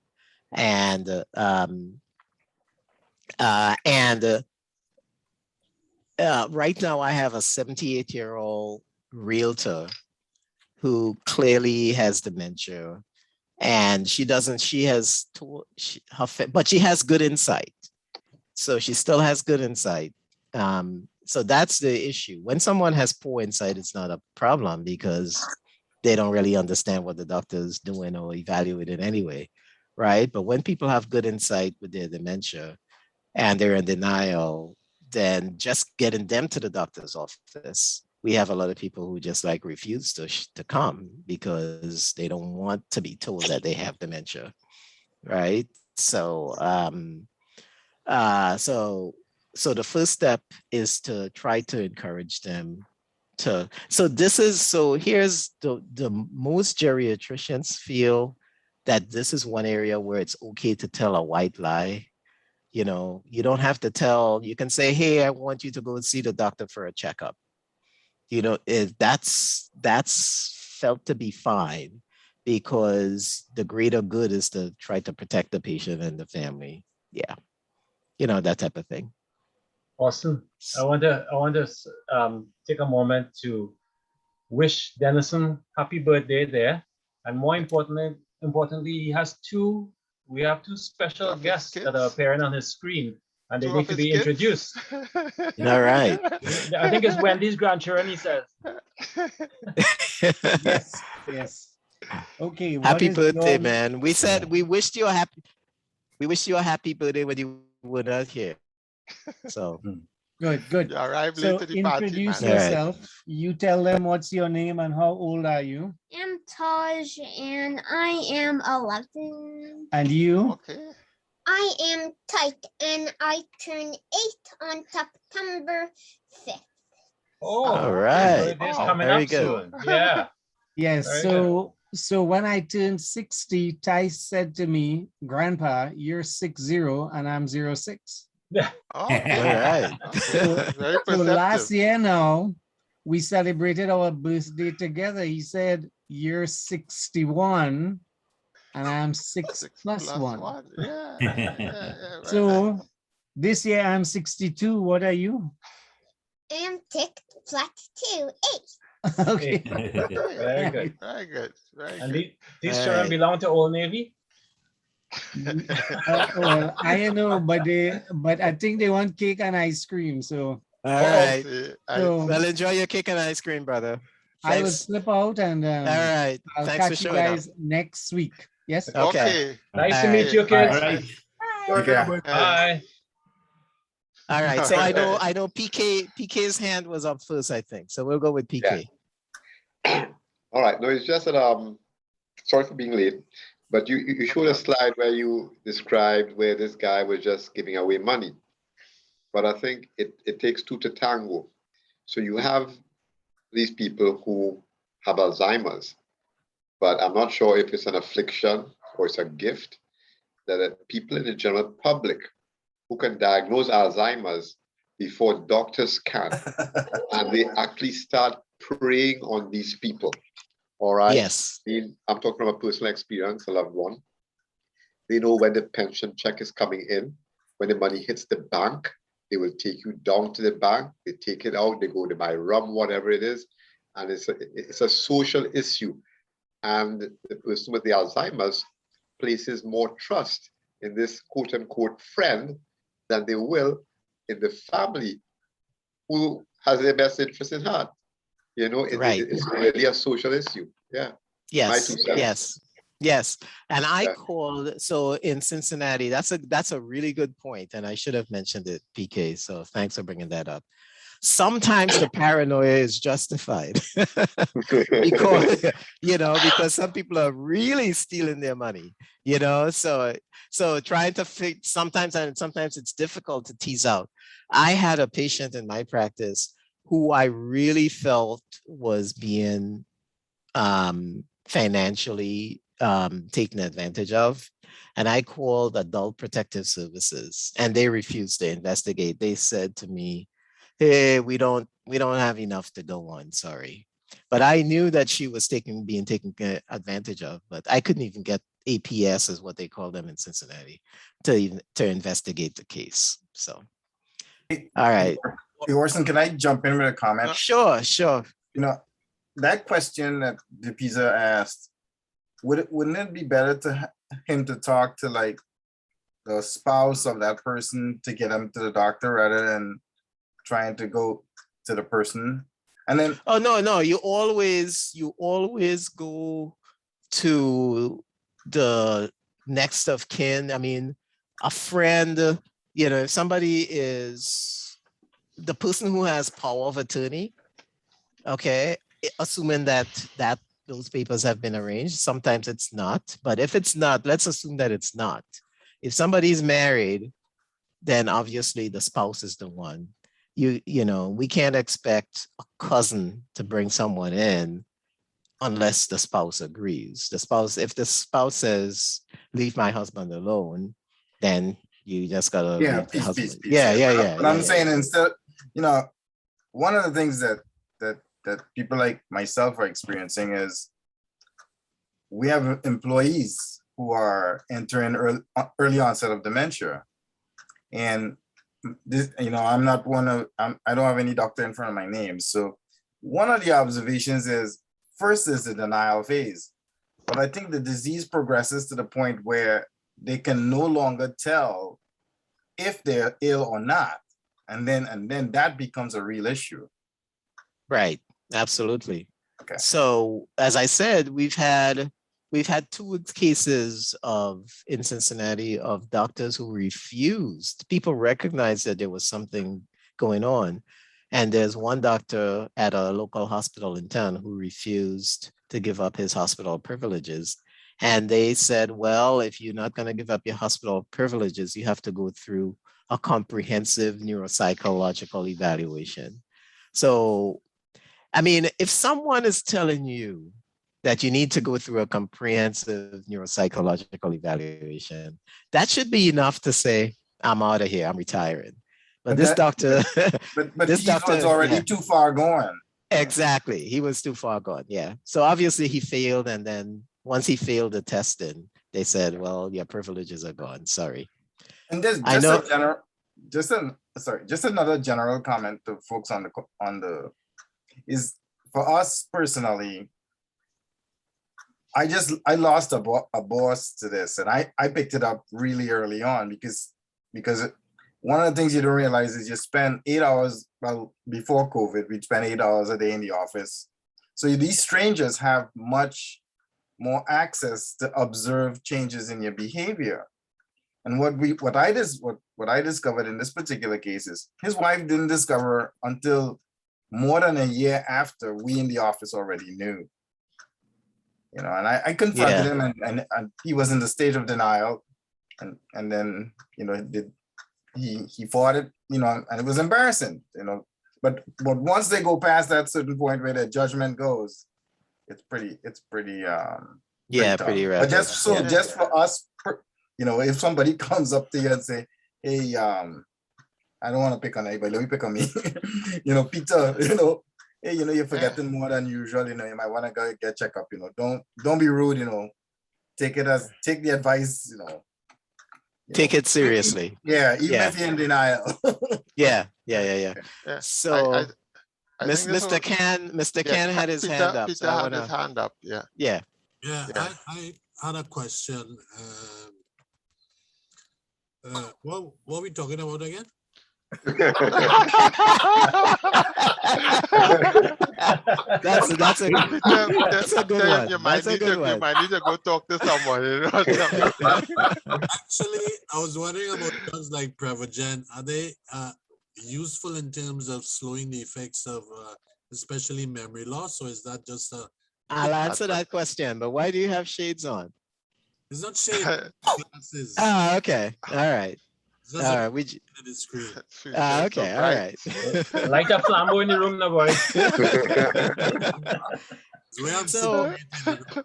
And right now I have a 78-year-old realtor who clearly has dementia, and but she has good insight. So she still has good insight. So that's the issue. When someone has poor insight, it's not a problem because they don't really understand what the doctor is doing or evaluating anyway, right? But when people have good insight with their dementia and they're in denial, then just getting them to the doctor's office, we have a lot of people who just like refuse to come because they don't want to be told that they have dementia, right? So so the first step is to try to encourage them to. So here's the most geriatricians feel that this is one area where it's okay to tell a white lie. You don't have to tell. You can say, "Hey, I want you to go see the doctor for a checkup." That's felt to be fine because the greater good is to try to protect the patient and the family. Yeah. That type of thing. Awesome. I want to take a moment to wish Denison happy birthday there. And more importantly, he has we have two special Two of his guests that are kids. appearing on his screen, and they Two need of to his be kids. introduced. All right. I think it's Wendy's grandchildren, he says. Yes, yes. Okay, what Happy is birthday, your man. We said we wished you a happy birthday when you were not here. So good, good. You arrived So late to the party, introduce man. All right. yourself. You tell them what's your name and how old are you? I'm Taj and I am 11. And you? Okay. I am Tyke and I turn 8 on September 5th. Oh, All right. birthday's Oh, coming very up good. soon. Yeah. Yes. Very So when I turned 60, Ty said to me, Grandpa, you're 60 and I'm 06. Okay. All right. Very So last perceptive. year now, we celebrated our birthday together. He said, you're 61 and I'm 6 6 plus plus 1. 1. Yeah. Very So nice. this year I'm 62. What are you? I am Tick Flat 2 Okay. Very good. Very good. Very And good. these All children right. belong to Old Navy? Well, I don't know, but I think they want cake and ice cream. So All right. See, so Well, enjoy your cake and ice cream, brother. I will Thanks. slip out and All right. I'll Thanks for catch you showing up. guys next week. Yes. Okay. Nice to All meet right. you, kids. All right. Bye. Take care. Bye. All right. So All right. I know PK's hand was up first, I think. So we'll go with PK. All right. No, it's just that sorry for being late, but you showed a slide where you described where this guy was just giving away money. But I think it takes two to tango. So you have these people who have Alzheimer's, but I'm not sure if it's an affliction or it's a gift that people in the general public who can diagnose Alzheimer's before doctors can, and they actually start preying on these people. All right. Yes. I'm talking from a personal experience, a loved one. They know when the pension check is coming in, when the money hits the bank, they will take you down to the bank, they take it out, they go to buy rum, whatever it is. And it's a social issue. And the person with the Alzheimer's places more trust in this quote unquote friend than they will in the family who has their best interest in heart. You know, Right. it's really a social issue. Yeah. Yes. 2 cents. Yes. Yes. And I Yeah. called, so in Cincinnati, that's a really good point, and I should have mentioned it, PK. So thanks for bringing that up. Sometimes the paranoia is justified because because some people are really stealing their money, so trying to fix sometimes, and sometimes it's difficult to tease out. I had a patient in my practice who I really felt was being financially taken advantage of. And I called Adult Protective Services and they refused to investigate. They said to me, hey, we don't have enough to go on, sorry. But I knew that she was being taken advantage of, but I couldn't even get APS, is what they call them in Cincinnati, to investigate the case. So, all right. Hey, Orson, can I jump in with a comment? Sure. You know, that question that DePisa asked, wouldn't it be better to him to talk to like the spouse of that person to get him to the doctor rather than trying to go to the person? And then no, you always go to the next of kin. I mean, a friend, if somebody is the person who has power of attorney, okay, assuming that those papers have been arranged. Sometimes it's not, but if it's not, let's assume that it's not. If somebody's married, then obviously the spouse is the one. We can't expect a cousin to bring someone in unless the spouse agrees. If the spouse says, leave my husband alone, then you just gotta leave the husband. peace. Yeah. But I'm saying instead, one of the things that people like myself are experiencing is we have employees who are entering early onset of dementia. And this, I don't have any doctor in front of my name. So one of the observations is first is the denial phase. But I think the disease progresses to the point where they can no longer tell if they're ill or not. And then that becomes a real issue. Right. Absolutely. Okay. So as I said, we've had 2 cases in Cincinnati of doctors who refused. People recognized that there was something going on. And there's one doctor at a local hospital in town who refused to give up his hospital privileges. And they said, well, if you're not going to give up your hospital privileges, you have to go through a comprehensive neuropsychological evaluation. So, I mean, if someone is telling you that you need to go through a comprehensive neuropsychological evaluation, that should be enough to say, I'm out of here, I'm retiring. But this doctor, but this he doctor was already yeah, too far gone. exactly. He was too far gone. Yeah. So obviously he failed. And then once he failed the testing, they said, well, your privileges are gone. Sorry. And there's I just know. a general, just another general comment to folks on the is for us personally. I lost a boss to this, and I picked it up really early on because one of the things you don't realize is you spend 8 hours, well, before COVID, we'd spend 8 hours a day in the office. So these strangers have much more access to observe changes in your behavior. And what I discovered in this particular case is his wife didn't discover until more than a year after we in the office already knew. You know, and I confronted him, and he was in the state of denial, and then, you know, he fought it, you know, and it was embarrassing, you know. But once they go past that certain point where their judgment goes, it's pretty Yeah, tough. pretty But rapid. just for us, you know, if somebody comes up to you and say, hey, I don't want to pick on anybody, let me pick on me. You know, Peter, you know, hey, you know, you're forgetting more than usual, you know, you might want to go get checked up, you know. Don't be rude, you know. Take the advice, you know. Take it seriously. Yeah, even if you're in denial. Yeah. Yeah. So I think this Mr. Can had his Peter, hand up. Peter So I had his wanna, hand up. Yeah. yeah. Yeah, Yeah. I had a question. What are we talking about again? That's a Peter, that's a good Peter, one. you might That's a good you one. might need to go talk to someone. You know? Actually, I was wondering about drugs like Prevagen. Are they useful in terms of slowing the effects of especially memory loss, or is that just a? I'll answer that question, but why do you have shades on? It's not shade glasses. Oh, okay. All right. It's All just right. the screen. She's just so Okay. All bright. right. Light a flambo in the room now, boy. The way I'm So- situated, you know.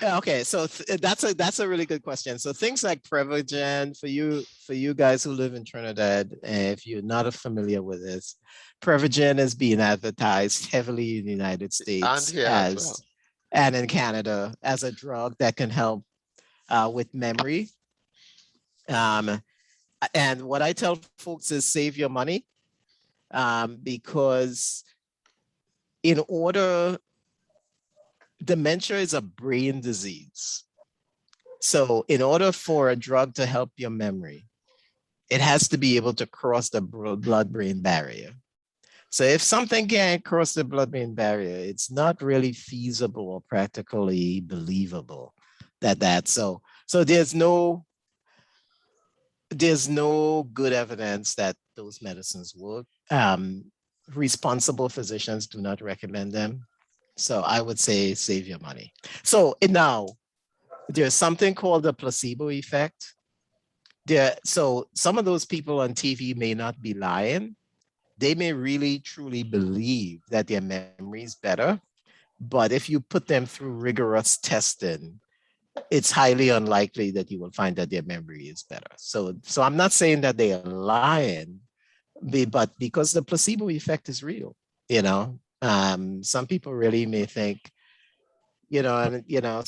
Yeah, okay, so that's a really good question. So things like Prevagen for you guys who live in Trinidad, and if you're not familiar with this, Prevagen is being advertised heavily in the United States And here as well. and in Canada as a drug that can help with memory. And what I tell folks is save your money, because dementia is a brain disease. So in order for a drug to help your memory, it has to be able to cross the blood-brain barrier. So if something can't cross the blood-brain barrier, it's not really feasible or practically believable so there's no good evidence that those medicines work. Responsible physicians do not recommend them. So I would say save your money. So now there's something called the placebo effect. So some of those people on TV may not be lying. They may really truly believe that their memory is better. But if you put them through rigorous testing, it's highly unlikely that you will find that their memory is better. So I'm not saying that they are lying, but because the placebo effect is real, you know. Some people really may think, you know, and you know.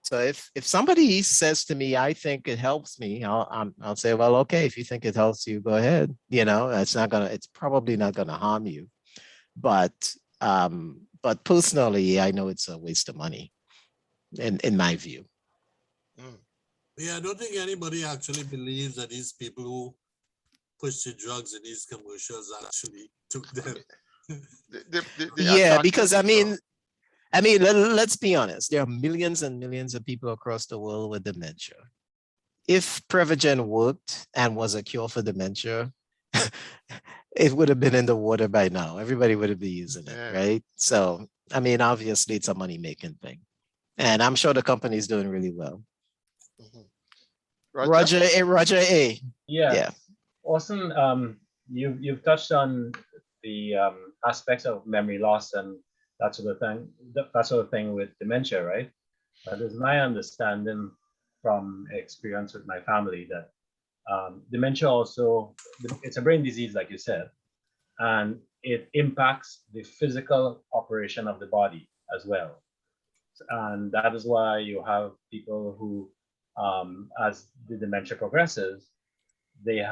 So if somebody says to me, I think it helps me, I'll say, well, okay, if you think it helps you, go ahead. You know, it's probably not gonna harm you. But personally, I know it's a waste of money, in my view. Mm. Yeah, I don't think anybody actually believes that these people who push the drugs in these commercials actually took I them. mean, the Yeah, attractive, because let's be honest. There are millions and millions of people across the world with dementia. If Prevagen worked and was a cure for dementia, it would have been in the water by now. Everybody would have been using it, yeah. right? So, I mean, obviously, it's a money-making thing, and I'm sure the company is doing really well. Mhm. Roger? Roger A. Yeah. Yeah. Orson, you've touched on the aspects of memory loss and that sort of thing. That sort of thing with dementia, right? But it's my understanding from experience with my family that dementia also, it's a brain disease, like you said, and it impacts the physical operation of the body as well. And that is why you have people who, as the dementia progresses, they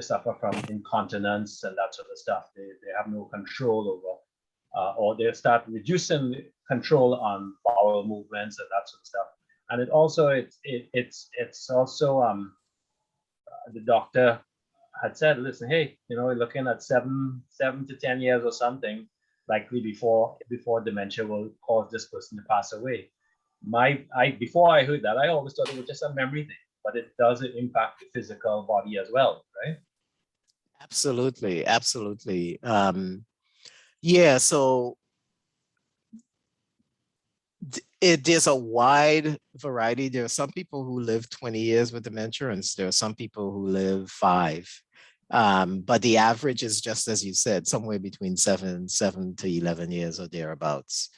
suffer from incontinence and that sort of stuff. They have no control over, or they start reducing control on bowel movements and that sort of stuff. And it's also the doctor had said, listen, hey, we're looking at 7 to 10 years or something, likely before dementia will cause this person to pass away. Before I heard that, I always thought it was just a memory thing, but it does impact the physical body as well, right? Absolutely, absolutely. Yeah, so there's a wide variety. There are some people who live 20 years with dementia, and there are some people who live 5. But the average is just as you said, somewhere between 7 to 11 years or thereabouts,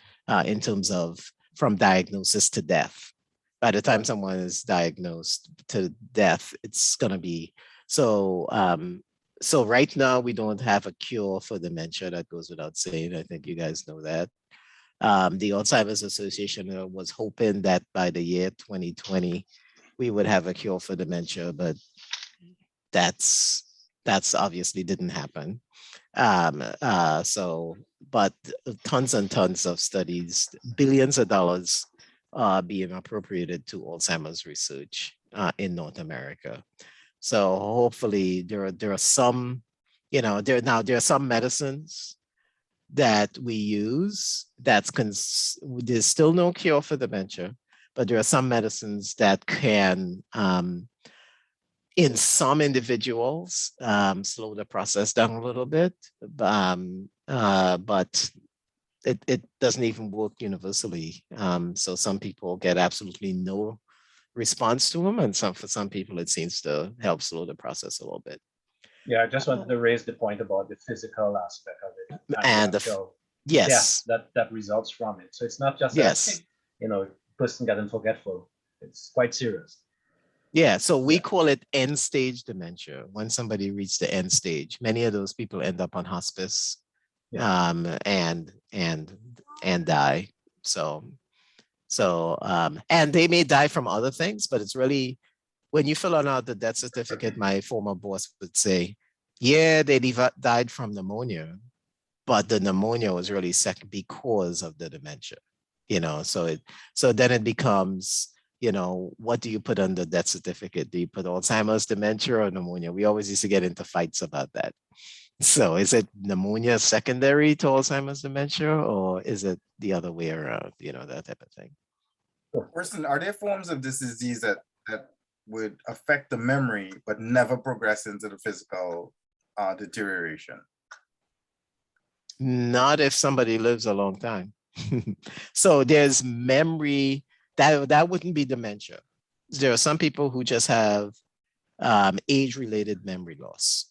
in terms of from diagnosis to death. By the time someone is diagnosed to death, it's gonna be so. So right now we don't have a cure for dementia. That goes without saying. I think you guys know that. The Alzheimer's Association was hoping that by the year 2020, we would have a cure for dementia, but that's obviously didn't happen. But tons and tons of studies, billions of dollars are being appropriated to Alzheimer's research in North America. So hopefully there are some, there are some medicines that we use there's still no cure for dementia, but there are some medicines that can in some individuals slow the process down a little bit, but it doesn't even work universally. So some people get absolutely no response to them, and for some people it seems to help slow the process a little bit. Yeah, I just wanted to raise the point about the physical aspect of it And the actual yes, death that results from it. So it's not just yes. a person getting forgetful. It's quite serious. Yeah, so we Yeah. call it end stage dementia. When somebody reaches the end stage, many of those people end up on hospice, and die. And they may die from other things, but it's really when you fill out the death certificate, my former boss would say, yeah, they died from pneumonia, but the pneumonia was really second because of the dementia. So then it becomes, what do you put on the death certificate? Do you put Alzheimer's, dementia, or pneumonia? We always used to get into fights about that. So is it pneumonia secondary to Alzheimer's, dementia, or is it the other way around? That type of thing. Orson, are there forms of this disease that would affect the memory but never progress into the physical deterioration? Not if somebody lives a long time. So there's memory that wouldn't be dementia. There are some people who just have age-related memory loss,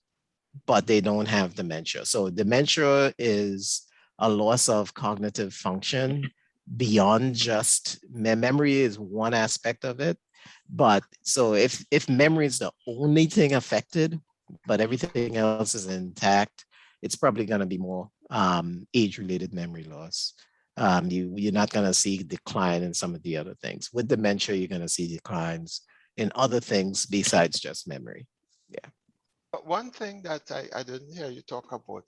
but they don't have dementia. So dementia is a loss of cognitive function beyond just memory is one aspect of it. But so if memory is the only thing affected, but everything else is intact, it's probably going to be more age-related memory loss. You're not going to see decline in some of the other things. With dementia, you're going to see declines in other things besides just memory. Yeah. But one thing that I didn't hear you talk about,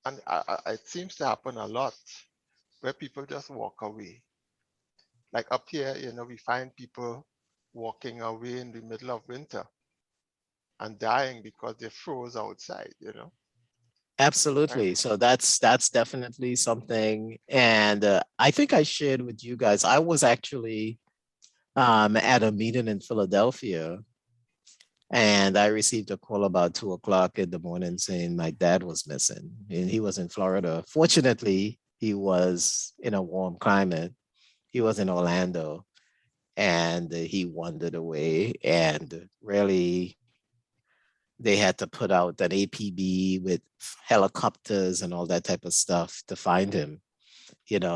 and it seems to happen a lot where people just walk away. Like up here, we find people walking away in the middle of winter and dying because they froze outside. Absolutely. Right. So that's definitely something. And I think I shared with you guys, I was actually at a meeting in Philadelphia, and I received a call about 2 o'clock in the morning saying my dad was missing. And he was in Florida. Fortunately, he was in a warm climate. He was in Orlando, and he wandered away. And really, they had to put out an APB with helicopters and all that type of stuff to find him.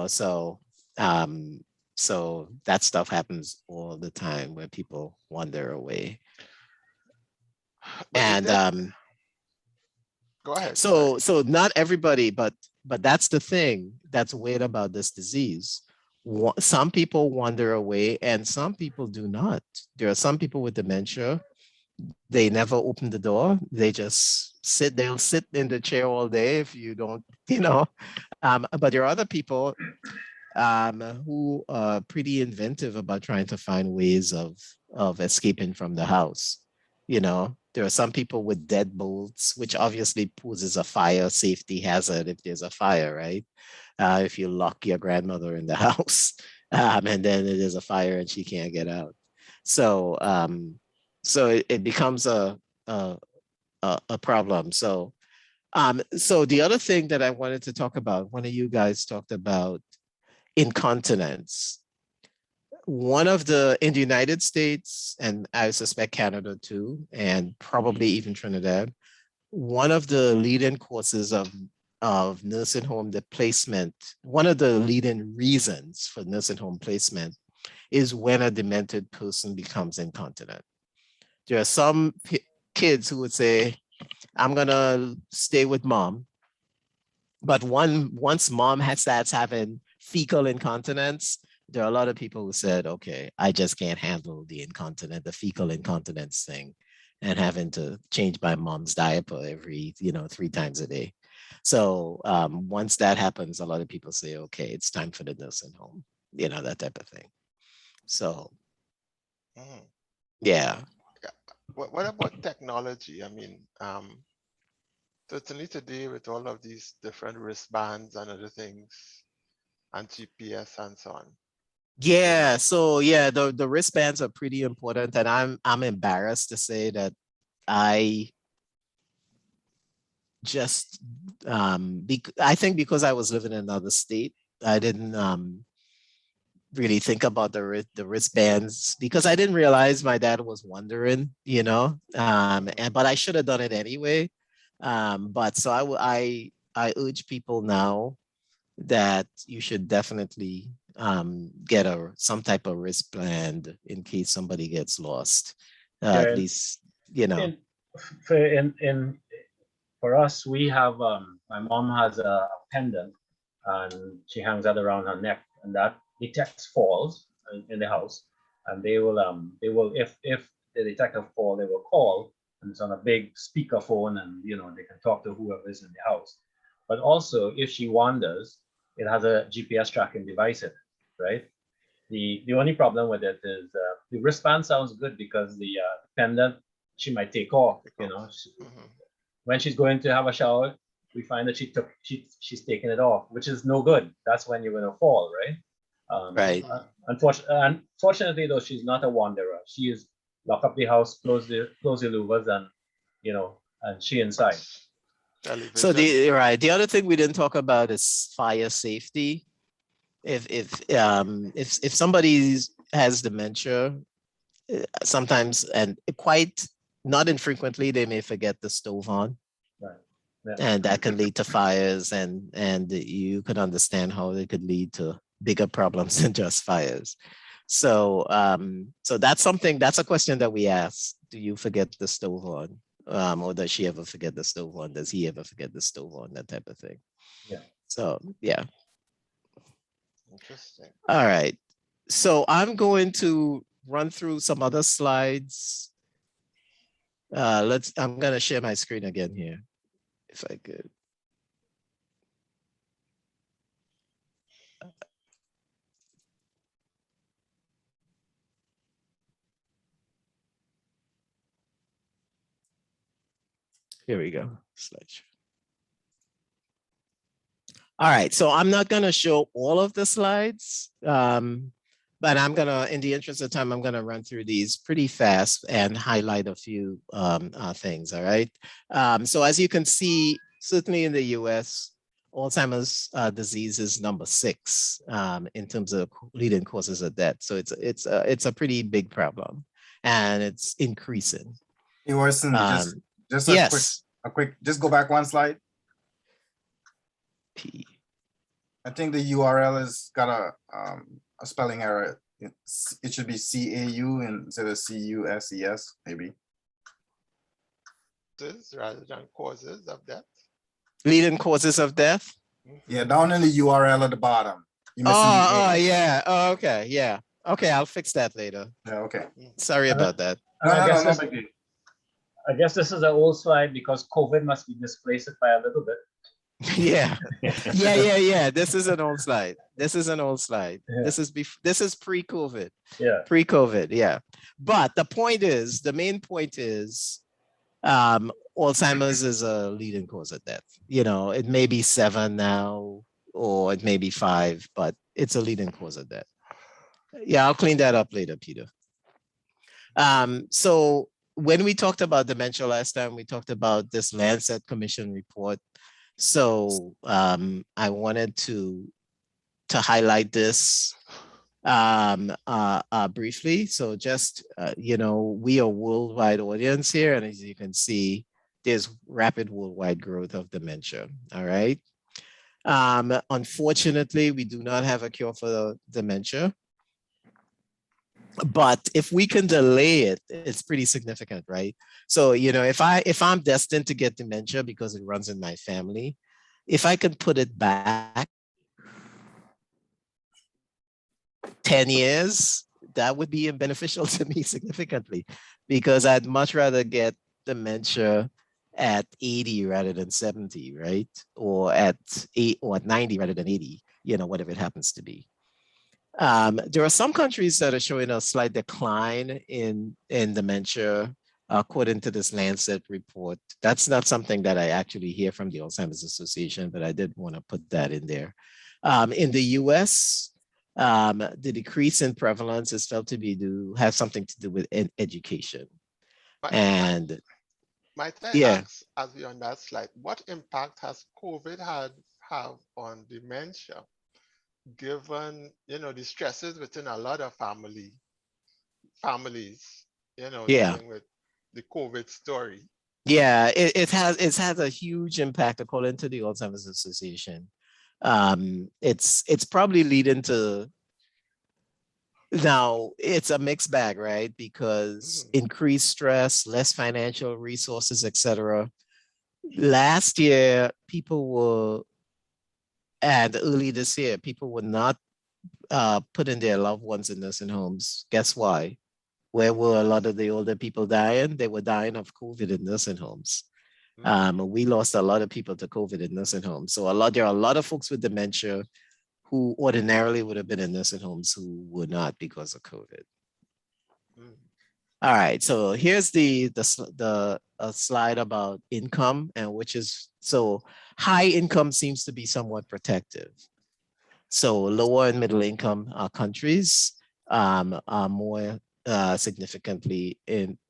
So um, so that stuff happens all the time where people wander away. But And go ahead. so not everybody, but that's the thing that's weird about this disease. Some people wander away and some people do not. There are some people with dementia, they never open the door. They just sit, they'll sit in the chair all day if you don't, but there are other people who are pretty inventive about trying to find ways of escaping from the house. There are some people with deadbolts, which obviously poses a fire safety hazard if there's a fire, right? If you lock your grandmother in the house, and then it is a fire and she can't get out. So it becomes a problem. So the other thing that I wanted to talk about, one of you guys talked about incontinence. In the United States, and I suspect Canada too, and probably even Trinidad, one of the leading causes of nursing home placement, one of the leading reasons for nursing home placement is when a demented person becomes incontinent. There are some kids who would say, I'm gonna stay with mom. But once mom starts having fecal incontinence, there are a lot of people who said, okay, I just can't handle the fecal incontinence thing, and having to change my mom's diaper every, 3 times a day. So once that happens, a lot of people say, okay, it's time for the nursing home, that type of thing. So, Mhm. yeah. What about technology? I mean, certainly today with all of these different wristbands and other things and GPS and so on. Yeah, so yeah, the wristbands are pretty important, and I'm embarrassed to say that I just I think because I was living in another state, I didn't really think about the wristbands because I didn't realize my dad was wondering, but I should have done it anyway. But so I urge people now that you should definitely get some type of wristband in case somebody gets lost. At Yeah, least, in, for us, we have my mom has a pendant, and she hangs that around her neck, and that detects falls in the house, and they will if they detect a fall, they will call, and it's on a big speakerphone, and they can talk to whoever is in the house. But also, if she wanders, it has a GPS tracking device in it, right? The only problem with it is the wristband sounds good because the pendant she might take off. Mhm. When she's going to have a shower, we find that she's taking it off, which is no good. That's when you're going to fall, right? right. Unfortunately, though, she's not a wanderer. She is lock up the house, close the louvers, and and she inside. So Television. the other thing we didn't talk about is fire safety. If somebody has dementia, sometimes and quite not infrequently they may forget the stove on, Right. Yeah. and that can lead to fires, and you can understand how it could lead to bigger problems than just fires. So so that's a question that we ask. Do you forget the stove on? Or does she ever forget the stove on? Does he ever forget the stove on? That type of thing. Yeah. So yeah. Interesting. All right. So I'm going to run through some other slides. I'm going to share my screen again here, if I could. Here we go. Slideshow. All right, so I'm not going to show all of the slides, but I'm going to, in the interest of time, I'm going to run through these pretty fast and highlight a few things, all right? So as you can see, certainly in the US, Alzheimer's disease is number 6 in terms of leading causes of death. So it's a pretty big problem, and it's increasing. Hey, Orson, just yes. a quick, just go back one slide. P. I think the URL has got a spelling error. It should be CAU instead of CUSES, maybe. Rather than causes of death. Leading causes of death? Yeah, down in the URL at the bottom. You're missing the A. Oh, yeah. Oh, okay. Yeah. Okay, I'll fix that later. Yeah, okay. Sorry about that. And No, I, no, guess no, this, no big deal. I guess this is an old slide because COVID must be displaced by a little bit. Yeah. Yeah. This is an old slide. This is an old slide. Yeah. This is pre-COVID. Yeah. Pre-COVID, yeah. But the main point is Alzheimer's is a leading cause of death. You know, it may be 7 now, or it may be 5, but it's a leading cause of death. Yeah, I'll clean that up later, Peter. So when we talked about dementia last time, we talked about this Lancet Commission report. So I wanted to highlight this briefly. So just, you know, we are a worldwide audience here. And as you can see, there's rapid worldwide growth of dementia. All right. Unfortunately, we do not have a cure for dementia. But if we can delay it, it's pretty significant, right? So, you know, if I'm destined to get dementia because it runs in my family, if I can put it back 10 years, that would be beneficial to me significantly, because I'd much rather get dementia at 80 rather than 70, right? Or at 8 or at 90 rather than 80, you know, whatever it happens to be. There are some countries that are showing a slight decline in dementia, according to this Lancet report. That's not something that I actually hear from the Alzheimer's Association, but I did want to put that in there. In the US, the decrease in prevalence is felt to have something to do with education. Might I ask, as we on that slide, what impact has COVID have on dementia? Given, you know, the stresses within a lot of families, you know, dealing with the COVID story. Yeah, it has a huge impact according to the Alzheimer's Association. It's probably leading to, now it's a mixed bag, right? Because increased stress, less financial resources, etc. Last year, and early this year, people were not putting their loved ones in nursing homes. Guess why? Where were a lot of the older people dying? They were dying of COVID in nursing homes. We lost a lot of people to COVID in nursing homes. So there are a lot of folks with dementia who ordinarily would have been in nursing homes who were not because of COVID. All right, so here's the slide about income, and so high income seems to be somewhat protective. So lower and middle income countries are more significantly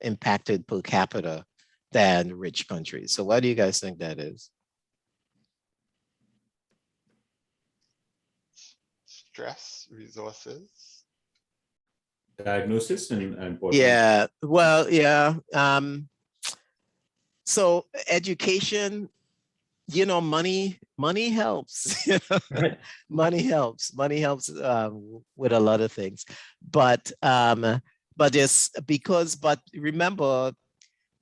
impacted per capita than rich countries. So why do you guys think that is? Stress, resources. Diagnosis and yeah, well, yeah. So education, you know, money helps. Money helps with a lot of things, but remember,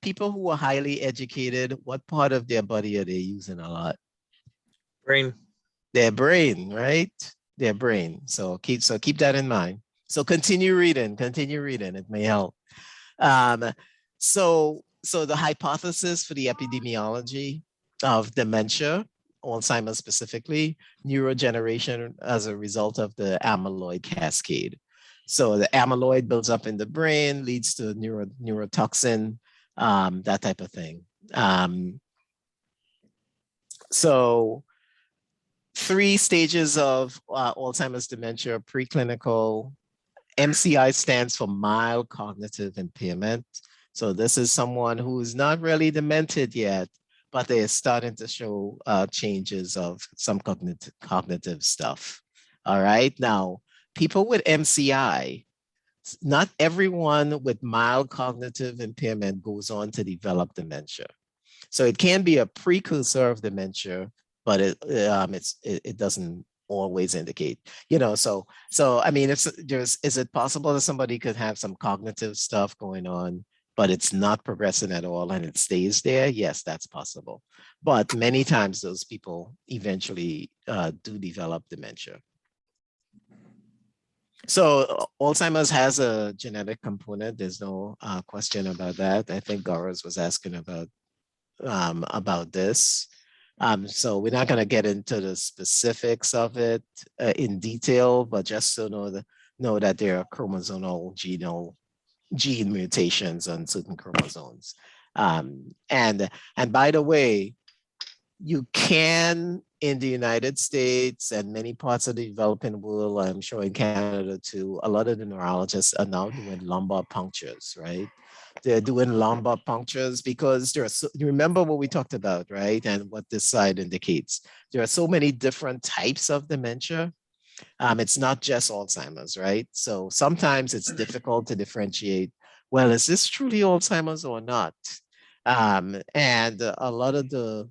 people who are highly educated, what part of their body are they using a lot? Brain. Their brain, right? Their brain. So keep that in mind. So continue reading. It may help. So the hypothesis for the epidemiology of dementia, Alzheimer's specifically, neurodegeneration as a result of the amyloid cascade. So the amyloid builds up in the brain, leads to neurotoxin, that type of thing. So 3 stages of Alzheimer's dementia: preclinical. MCI stands for mild cognitive impairment. So this is someone who is not really demented yet, but they are starting to show changes of some cognitive stuff. All right. Now, people with MCI, not everyone with mild cognitive impairment goes on to develop dementia. So it can be a precursor of dementia, but it doesn't always indicate, so I mean, is it possible that somebody could have some cognitive stuff going on, but it's not progressing at all and it stays there? Yes, that's possible. But many times those people eventually do develop dementia. So Alzheimer's has a genetic component. There's no question about that. I think Gaurav was asking about this. So we're not going to get into the specifics of it in detail, but just to know that there are chromosomal gene mutations on certain chromosomes. And by the way, you can, in the United States and many parts of the developing world, I'm sure in Canada too, a lot of the neurologists are now doing lumbar punctures, right? They're doing lumbar punctures because you remember what we talked about, right? And what this slide indicates. There are so many different types of dementia. It's not just Alzheimer's, right? So sometimes it's difficult to differentiate, well, is this truly Alzheimer's or not? And a lot of the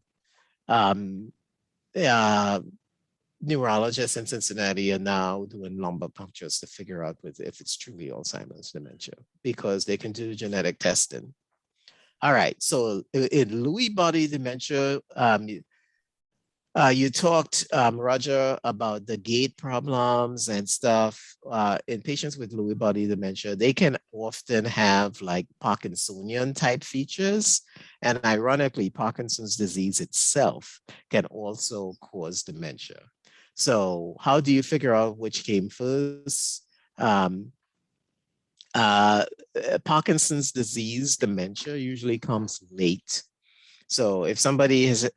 neurologists in Cincinnati are now doing lumbar punctures to figure out if it's truly Alzheimer's dementia, because they can do genetic testing. All right, so in Lewy body dementia, you talked, Roger, about the gait problems and stuff. In patients with Lewy body dementia, they can often have like Parkinsonian type features. And ironically, Parkinson's disease itself can also cause dementia. So how do you figure out which came first? Parkinson's disease dementia usually comes late. So if somebody has,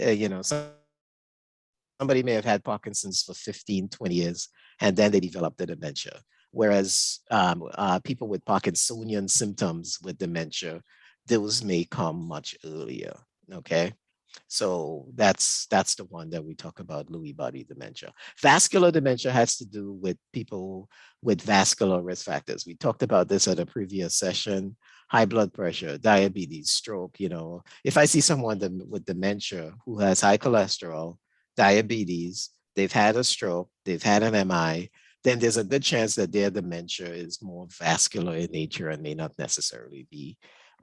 somebody may have had Parkinson's for 15, 20 years, and then they developed the dementia. Whereas people with Parkinsonian symptoms with dementia, those may come much earlier, okay? So that's the one that we talk about, Lewy body dementia. Vascular dementia has to do with people with vascular risk factors. We talked about this at a previous session: high blood pressure, diabetes, stroke. If I see someone with dementia who has high cholesterol, diabetes, they've had a stroke, they've had an MI, then there's a good chance that their dementia is more vascular in nature and may not necessarily be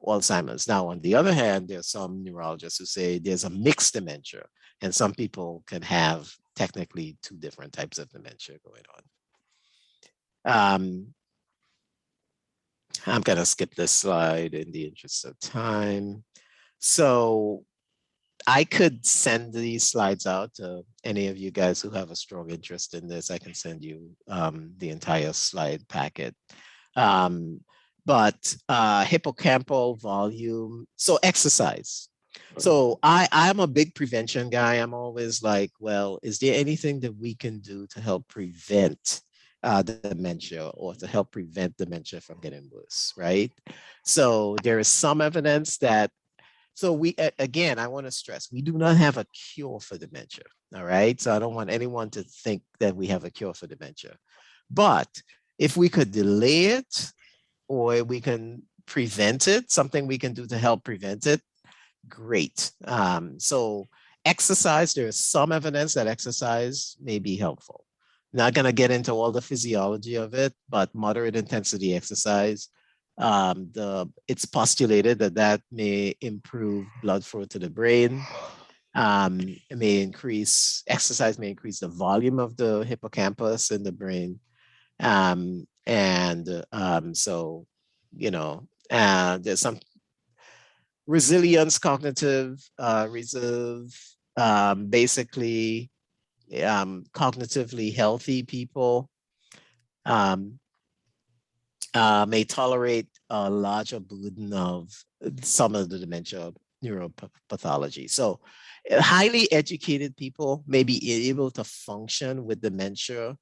Alzheimer's. Now, on the other hand, there are some neurologists who say there's a mixed dementia, and some people can have technically 2 different types of dementia going on. I'm going to skip this slide in the interest of time. So I could send these slides out to any of you guys who have a strong interest in this. I can send you the entire slide packet. But hippocampal volume, so exercise. So I'm a big prevention guy. I'm always like, well, is there anything that we can do to help prevent dementia, or to help prevent dementia from getting worse, right? So there is some evidence that, so again, I want to stress, we do not have a cure for dementia, all right? So I don't want anyone to think that we have a cure for dementia. But if we could delay it, or we can prevent it, something we can do to help prevent it, great. So exercise, there's some evidence that exercise may be helpful. Not going to get into all the physiology of it, but moderate intensity exercise, it's postulated that may improve blood flow to the brain. Exercise may increase the volume of the hippocampus in the brain. So, there's some resilience, cognitive reserve, basically cognitively healthy people may tolerate a larger burden of some of the dementia neuropathology. So highly educated people may be able to function with dementia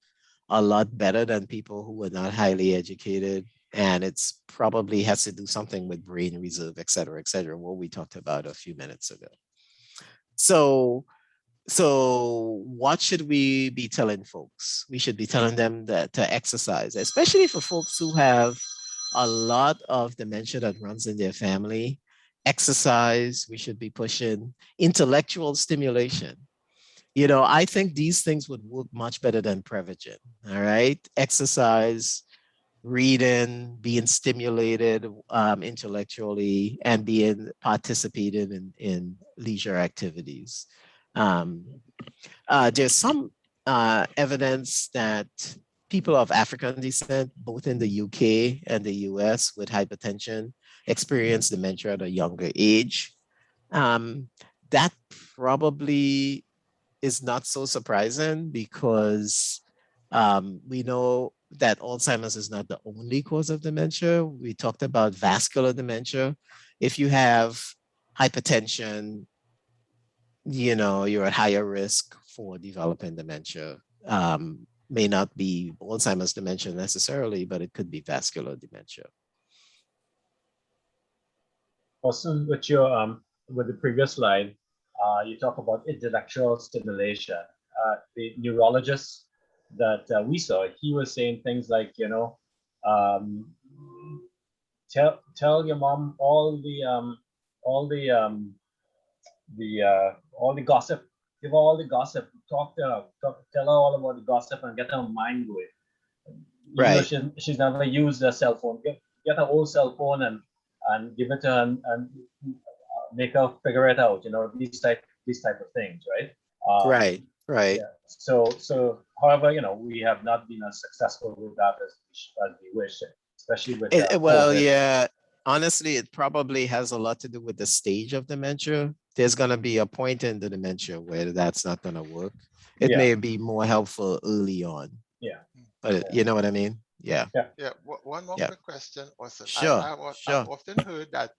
a lot better than people who are not highly educated. And it's probably has to do something with brain reserve, et cetera, what we talked about a few minutes ago. So what should we be telling folks? We should be telling them that to exercise, especially for folks who have a lot of dementia that runs in their family. Exercise, we should be pushing intellectual stimulation. You know, I think these things would work much better than Prevagen. All right. Exercise, reading, being stimulated intellectually, and being participated in leisure activities. There's some evidence that people of African descent, both in the UK and the US with hypertension, experience dementia at a younger age. That probably is not so surprising because we know that Alzheimer's is not the only cause of dementia. We talked about vascular dementia. If you have hypertension, you know, you're at higher risk for developing dementia. May not be Alzheimer's dementia necessarily, but it could be vascular dementia. Also, with the previous slide, you talk about intellectual stimulation. The neurologist that we saw, he was saying things like, you know, tell your mom all the gossip. Give her all the gossip. Talk to her. Tell her all about the gossip and get her mind going. Even though she's never used a cell phone, get her old cell phone and give it to her and make her figure it out. You know, these type of things, right? Right. Yeah. So, however, you know, we have not been as successful with that as we wish, especially with well, COVID. yeah. Honestly, it probably has a lot to do with the stage of dementia. There's going to be a point in the dementia where that's not going to work. It may be more helpful early on. Yeah. But you know what I mean? Yeah. Yeah. One more Yeah. quick question, Orson. Sure. I've often heard that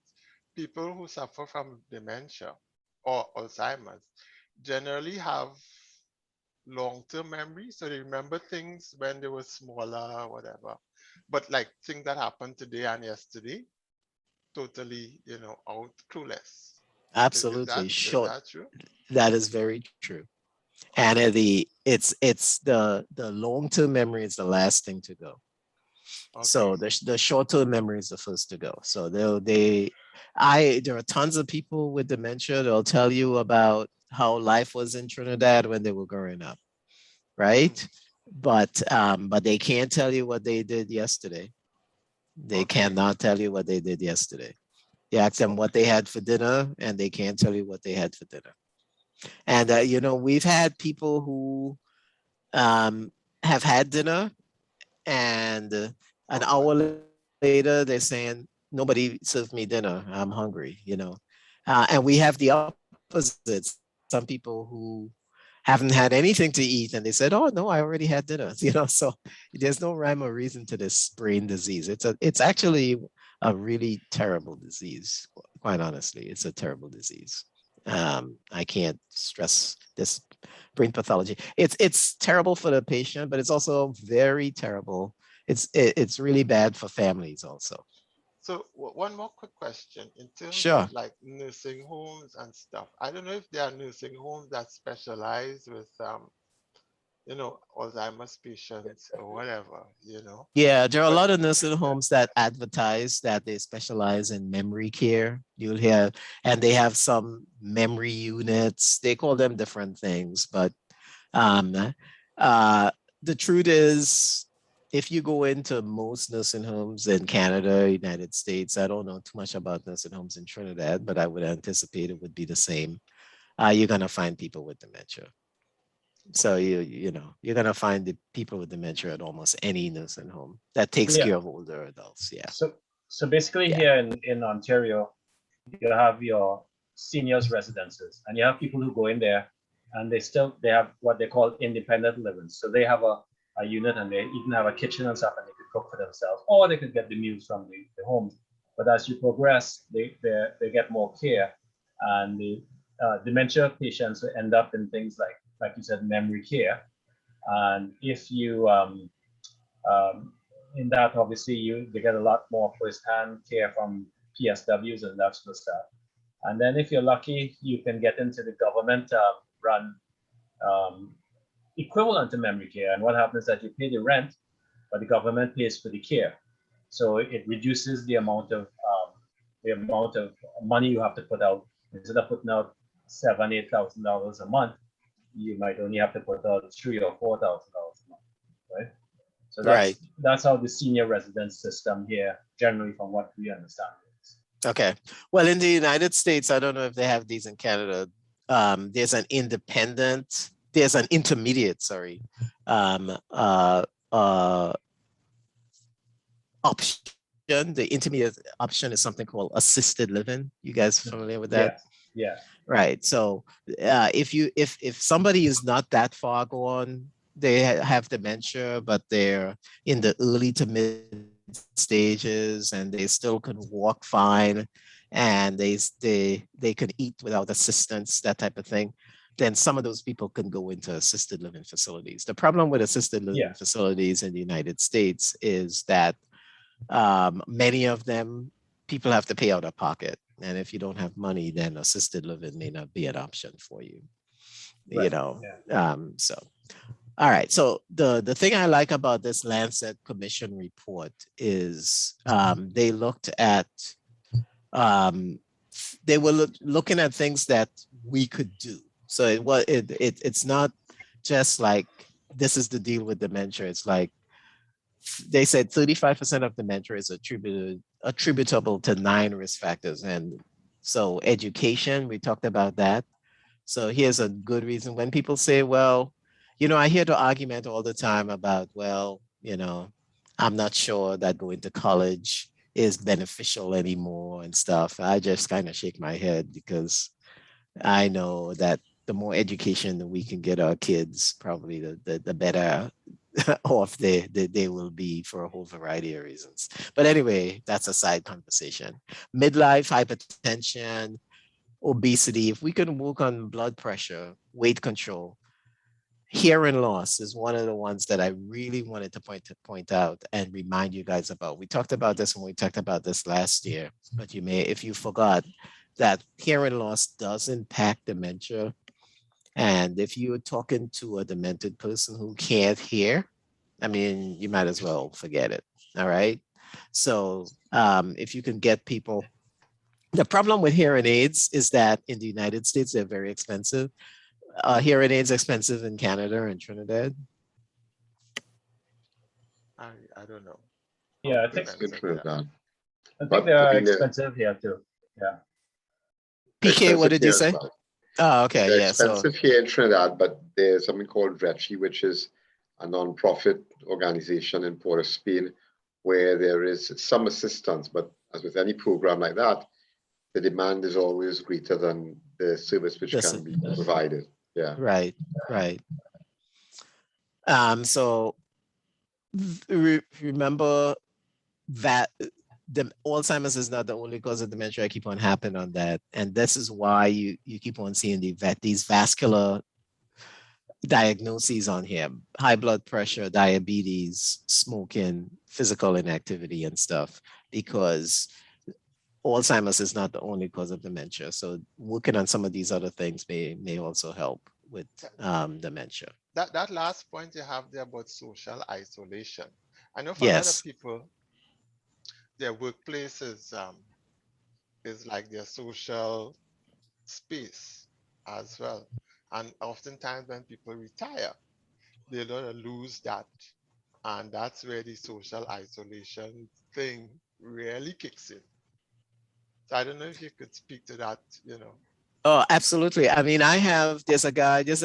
people who suffer from dementia or Alzheimer's generally have long-term memory, so they remember things when they were smaller or whatever. But like things that happened today and yesterday, totally, you know, out clueless. Absolutely. Is Sure. that true? That is very true. And it's the long-term memory is the last thing to go. Okay. So the short-term memory is the first to go. So there are tons of people with dementia. They'll tell you about how life was in Trinidad when they were growing up, right? But they can't tell you what they did yesterday. They cannot tell you what they did yesterday. You ask them what they had for dinner, and they can't tell you what they had for dinner. And you know, we've had people who have had dinner, and an hour later they're saying, "Nobody served me dinner. I'm hungry." You know, and we have the opposite. Some people who haven't had anything to eat, and they said, "Oh no, I already had dinner." You know, so there's no rhyme or reason to this brain disease. It's actually a really terrible disease. Quite honestly, it's a terrible disease. I can't stress this brain pathology. It's terrible for the patient, but it's also very terrible. It's really bad for families also. So one more quick question in terms Sure. of like nursing homes and stuff. I don't know if there are nursing homes that specialize with you know, Alzheimer's patients or whatever, you know. Yeah, there are a But lot of nursing homes that advertise that they specialize in memory care. You'll hear, and they have some memory units. They call them different things, but um, the truth is, if you go into most nursing homes in Canada, United States, I don't know too much about nursing homes in Trinidad, but I would anticipate it would be the same. You're gonna find people with dementia. So you know, you're gonna find the people with dementia at almost any nursing home that takes Yeah. care of older adults. Yeah. So basically Yeah. here in Ontario, you have your seniors residences and you have people who go in there and they have what they call independent living. So they have a unit and they even have a kitchen and stuff and they could cook for themselves or they could get the meals from the homes. But as you progress, they get more care and the dementia patients will end up in things like you said, memory care. And if you in that, obviously, they get a lot more first-hand care from PSWs and that sort of stuff. And then if you're lucky, you can get into the government run equivalent to memory care. And what happens is that you pay the rent, but the government pays for the care. So it reduces the amount of money you have to put out. Instead of putting out $7,000-8,000 a month, you might only have to put out $3,000 or $4,000 a month, right? So that's how the senior residence system here, generally, from what we understand, is. Okay. Well, in the United States, I don't know if they have these in Canada. There's an intermediate, option. The intermediate option is something called assisted living. You guys familiar with that? Yeah. Right. So if somebody is not that far gone, they have dementia, but they're in the early to mid stages and they still can walk fine and they can eat without assistance, that type of thing, then some of those people can go into assisted living facilities. The problem with assisted living facilities in the United States is that many of them, people have to pay out of pocket. And if you don't have money, then assisted living may not be an option for you. Right. You know, so. All right. So the thing I like about this Lancet Commission report is they looked at, they were looking at things that we could do. So it's not just like, this is the deal with dementia. It's like, they said 35% of dementia is attributable to 9 risk factors. And so education, we talked about that. So here's a good reason. When people say, well, you know, I hear the argument all the time about, well, you know, I'm not sure that going to college is beneficial anymore and stuff. I just kind of shake my head because I know that the more education that we can get our kids, probably the better off they will be for a whole variety of reasons. But anyway, that's a side conversation. Midlife, hypertension, obesity, if we can work on blood pressure, weight control, hearing loss is one of the ones that I really wanted to point out and remind you guys about. We talked about this when we talked about this last year, but you may, if you forgot, that hearing loss does impact dementia. And if you're talking to a demented person who can't hear, I mean, you might as well forget it. All right. So if you can get people, the problem with hearing aids is that in the United States, they're very expensive. Hearing aids expensive in Canada and Trinidad? I don't know. Yeah, I think Trinidad. they are expensive here too. Yeah. PK, what did you say? Well. Oh, okay. They're Yeah. expensive here in Trinidad, but there's something called RECHI, which is a non-profit organization in Port of Spain, where there is some assistance, but as with any program like that, the demand is always greater than the service which can be provided. Yeah. Right. So remember that the Alzheimer's is not the only cause of dementia. I keep on happening on that. And this is why you keep on seeing these vascular diagnoses on here: high blood pressure, diabetes, smoking, physical inactivity and stuff, because Alzheimer's is not the only cause of dementia. So working on some of these other things may also help with dementia. That last point you have there about social isolation. I know for a lot of people, their workplace is like their social space as well. And oftentimes when people retire, they're gonna lose that. And that's where the social isolation thing really kicks in. So I don't know if you could speak to that, you know. Oh, absolutely. I mean, there's a guy, this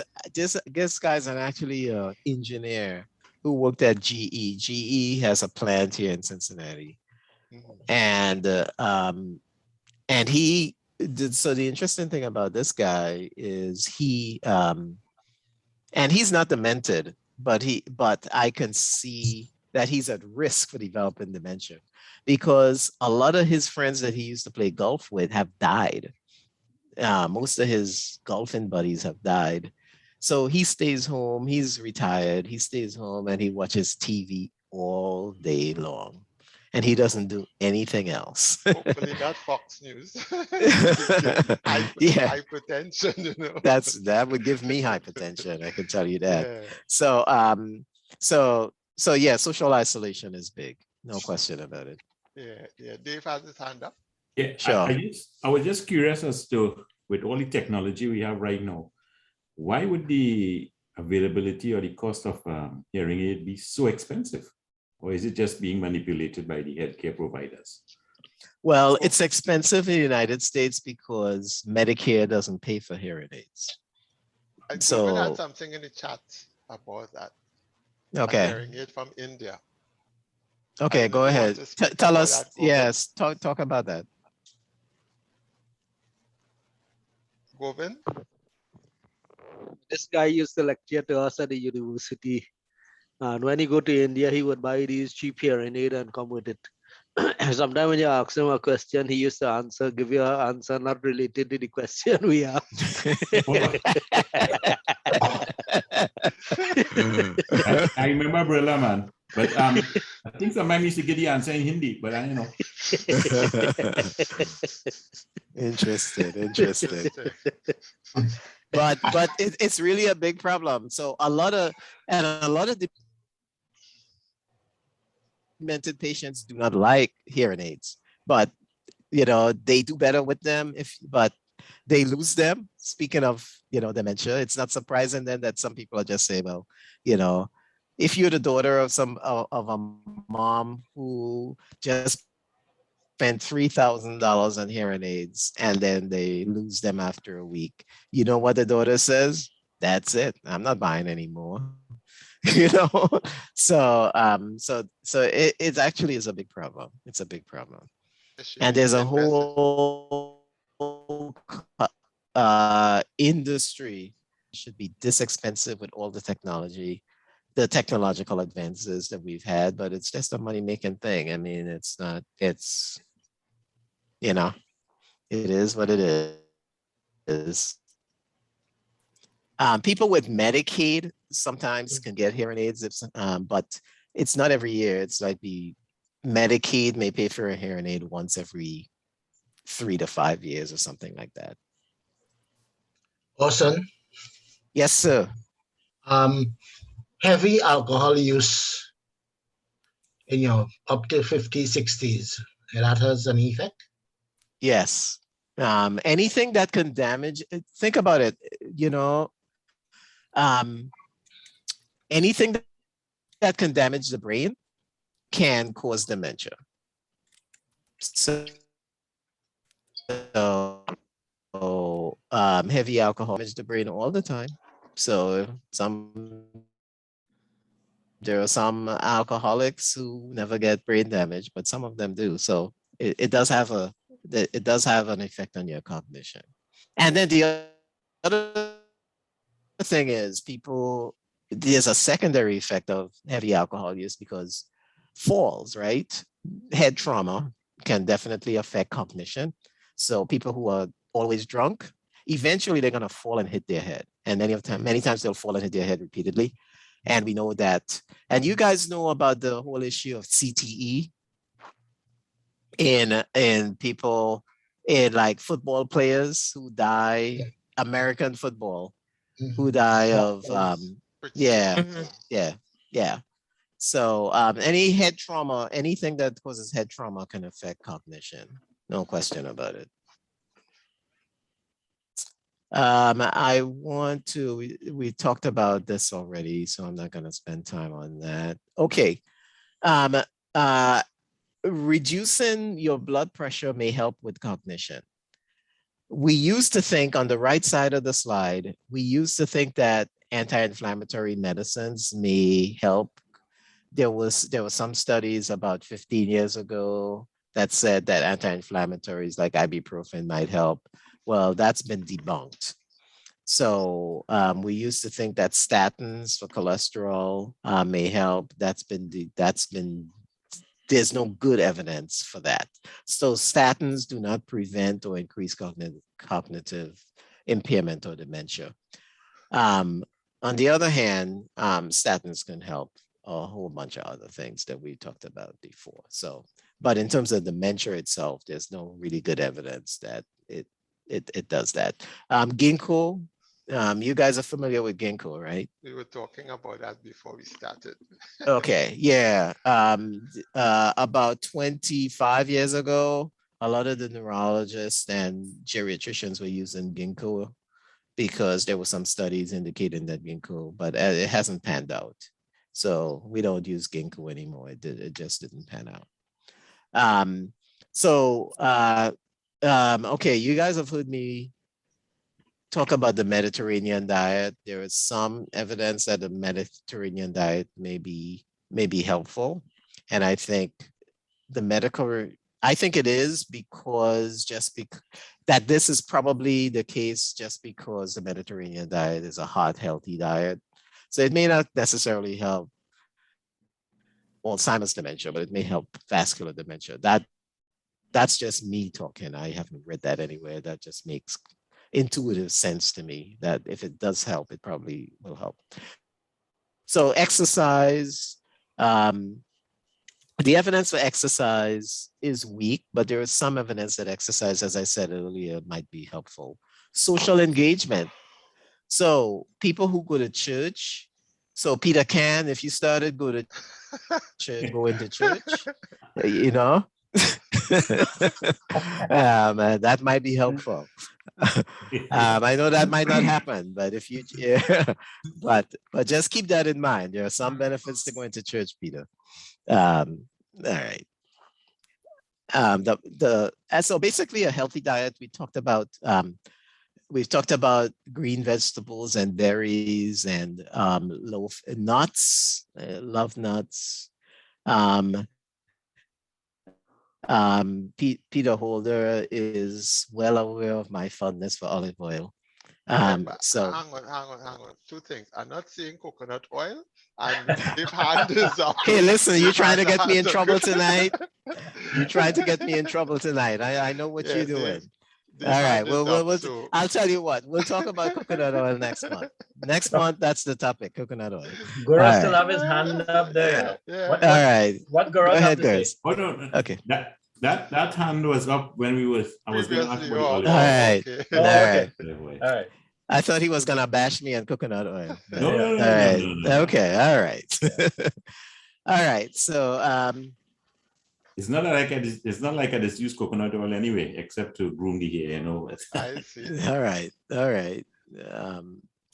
guy's actually an engineer who worked at GE. GE has a plant here in Cincinnati. Mm-hmm. And he did, so the interesting thing about this guy is and he's not demented, but I can see that he's at risk for developing dementia because a lot of his friends that he used to play golf with have died. Most of his golfing buddies have died. So he stays home, he's retired, he stays home and he watches TV all day long. And he doesn't do anything else. Hopefully not Fox News. Yeah, Hypertension, you know. that would give me hypertension, I can tell you that. Yeah. So so yeah, social isolation is big. No question about it. Yeah. Dave has his hand up. Yeah, Sure. I was just curious as to, with all the technology we have right now, why would the availability or the cost of hearing aid be so expensive? Or is it just being manipulated by the healthcare providers? Well, it's expensive in the United States because Medicare doesn't pay for hearing aids. Govin had So, something in the chat about that. A okay. hearing aid from India. Okay, don't know go if you want ahead. to speak Tell about us, that, Govin. yes, talk about that. Govin? This guy used to lecture to us at the university. And when he go to India, he would buy these cheap hearing aid and come with it. Sometimes when you ask him a question, he used to give you an answer not related to the question we asked. I remember Brilla, man. But I think sometimes used to get the answer in Hindi, but I don't know. Interesting. But it's really a big problem. So a lot of demented patients do not like hearing aids, but they do better with them but they lose them. Speaking of dementia, it's not surprising then that some people are just saying, well, if you're the daughter of a mom who just spent $3,000 on hearing aids and then they lose them after a week, you know what the daughter says? That's it, I'm not buying anymore. So it actually is a big problem. It's a big problem. And there's a whole industry should be this expensive with all the technological advances that we've had, but it's just a money-making thing. I mean, it's not, it is what it is. People with Medicaid sometimes can get hearing aids, but it's not every year. It's like the Medicaid may pay for a hearing aid once every 3 to 5 years or something like that. Orson, Yes, sir. heavy alcohol use up to 50s, 60s, that has an effect? Yes. Anything that can damage, think about it, anything that can damage the brain can cause dementia. So heavy alcohol damages the brain all the time. So there are some alcoholics who never get brain damage, but some of them do. So it does have an effect on your cognition. And then the other thing is there's a secondary effect of heavy alcohol use because falls, right? Head trauma can definitely affect cognition. So people who are always drunk, eventually they're going to fall and hit their head. And many times they'll fall and hit their head repeatedly. And we know that. And you guys know about the whole issue of CTE in people, in like football players who die, American football, who die of yeah. So any head trauma, anything that causes head trauma can affect cognition. No question about it. We talked about this already, so I'm not going to spend time on that. Okay. Reducing your blood pressure may help with cognition. We used to think on the right side of the slide, we used to think that anti-inflammatory medicines may help. There was some studies about 15 years ago that said that anti-inflammatories like ibuprofen might help. Well, that's been debunked. So we used to think that statins for cholesterol may help. There's no good evidence for that. So statins do not prevent or increase cognitive impairment or dementia. On the other hand, statins can help a whole bunch of other things that we talked about before. So, but in terms of dementia itself, there's no really good evidence that it does that. Ginkgo, you guys are familiar with ginkgo, right? We were talking about that before we started. Okay, yeah. About 25 years ago, a lot of the neurologists and geriatricians were using ginkgo because there were some studies indicating that ginkgo, but it hasn't panned out. So we don't use ginkgo anymore. It just didn't pan out. Okay, you guys have heard me talk about the Mediterranean diet. There is some evidence that the Mediterranean diet may be helpful. And I think I think it is because that this is probably the case just because the Mediterranean diet is a heart healthy diet. So it may not necessarily help Alzheimer's dementia, but it may help vascular dementia. That's just me talking. I haven't read that anywhere. That just makes intuitive sense to me that if it does help, it probably will help. So exercise, the evidence for exercise is weak, but there is some evidence that exercise, as I said earlier, might be helpful. Social engagement. So people who go to church. So Peter Can, if you started go into church, you know, that might be helpful. I know that might not happen, but if you, but just keep that in mind. There are some benefits to going to church, Peter. All right. So basically a healthy diet. We've talked about green vegetables and berries and loaf nuts. Love nuts. Peter Holder is well aware of my fondness for olive oil. So hang on. Two things. I'm not saying coconut oil, and if hand is up. Hey, listen, you trying to get me in trouble tonight? You trying to get me in trouble tonight? I know what you're doing. All right. I'll tell you what. We'll talk about coconut oil next month. Next month, that's the topic: coconut oil. Guru still have his hand up there. All right. What Guru Go have ahead, to say? guys. Hold on. Okay. That hand was up when I was going to ask about the olive All oil. right. Okay. All right. All right. I thought he was gonna bash me on coconut oil. No. All right. Okay. All right. All right. So it's not like I just use coconut oil anyway, except to groom the hair, you know. I see. All right.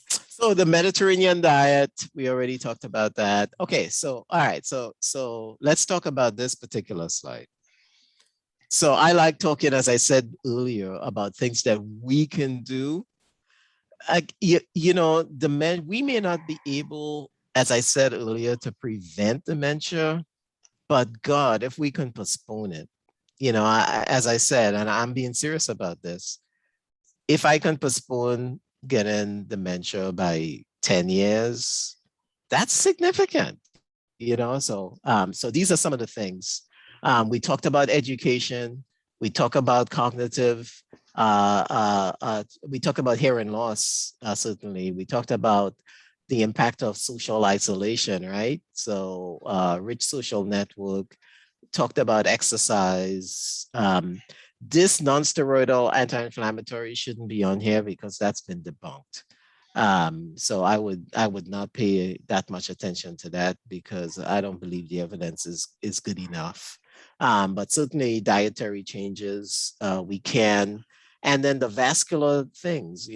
So the Mediterranean diet, we already talked about that. Okay, so all right, so let's talk about this particular slide. So I like talking, as I said earlier, about things that we can do. We may not be able, as I said earlier, to prevent dementia, but God, if we can postpone it, as I said, and I'm being serious about this, if I can postpone getting dementia by 10 years, that's significant, so these are some of the things. We talked about education, we talk about cognitive, we talk about hearing loss, certainly. We talked about the impact of social isolation, right? So rich social network, talked about exercise. This non-steroidal anti-inflammatory shouldn't be on here because that's been debunked. So I would not pay that much attention to that because I don't believe the evidence is good enough. But certainly dietary changes we can, and then the vascular things,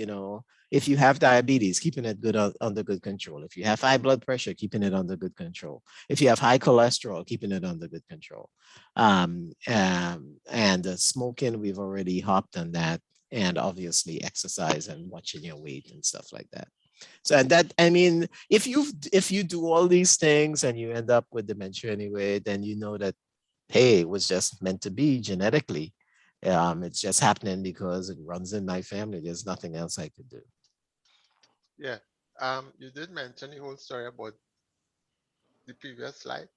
if you have diabetes, keeping it under good control. If you have high blood pressure, keeping it under good control. If you have high cholesterol, keeping it under good control. And smoking, we've already hopped on that. And obviously exercise and watching your weight and stuff like that. So, and that, I mean, if you do all these things and you end up with dementia anyway, then you know that, hey, it was just meant to be genetically. It's just happening because it runs in my family. There's nothing else I could do. Yeah. You did mention the whole story about the previous slide,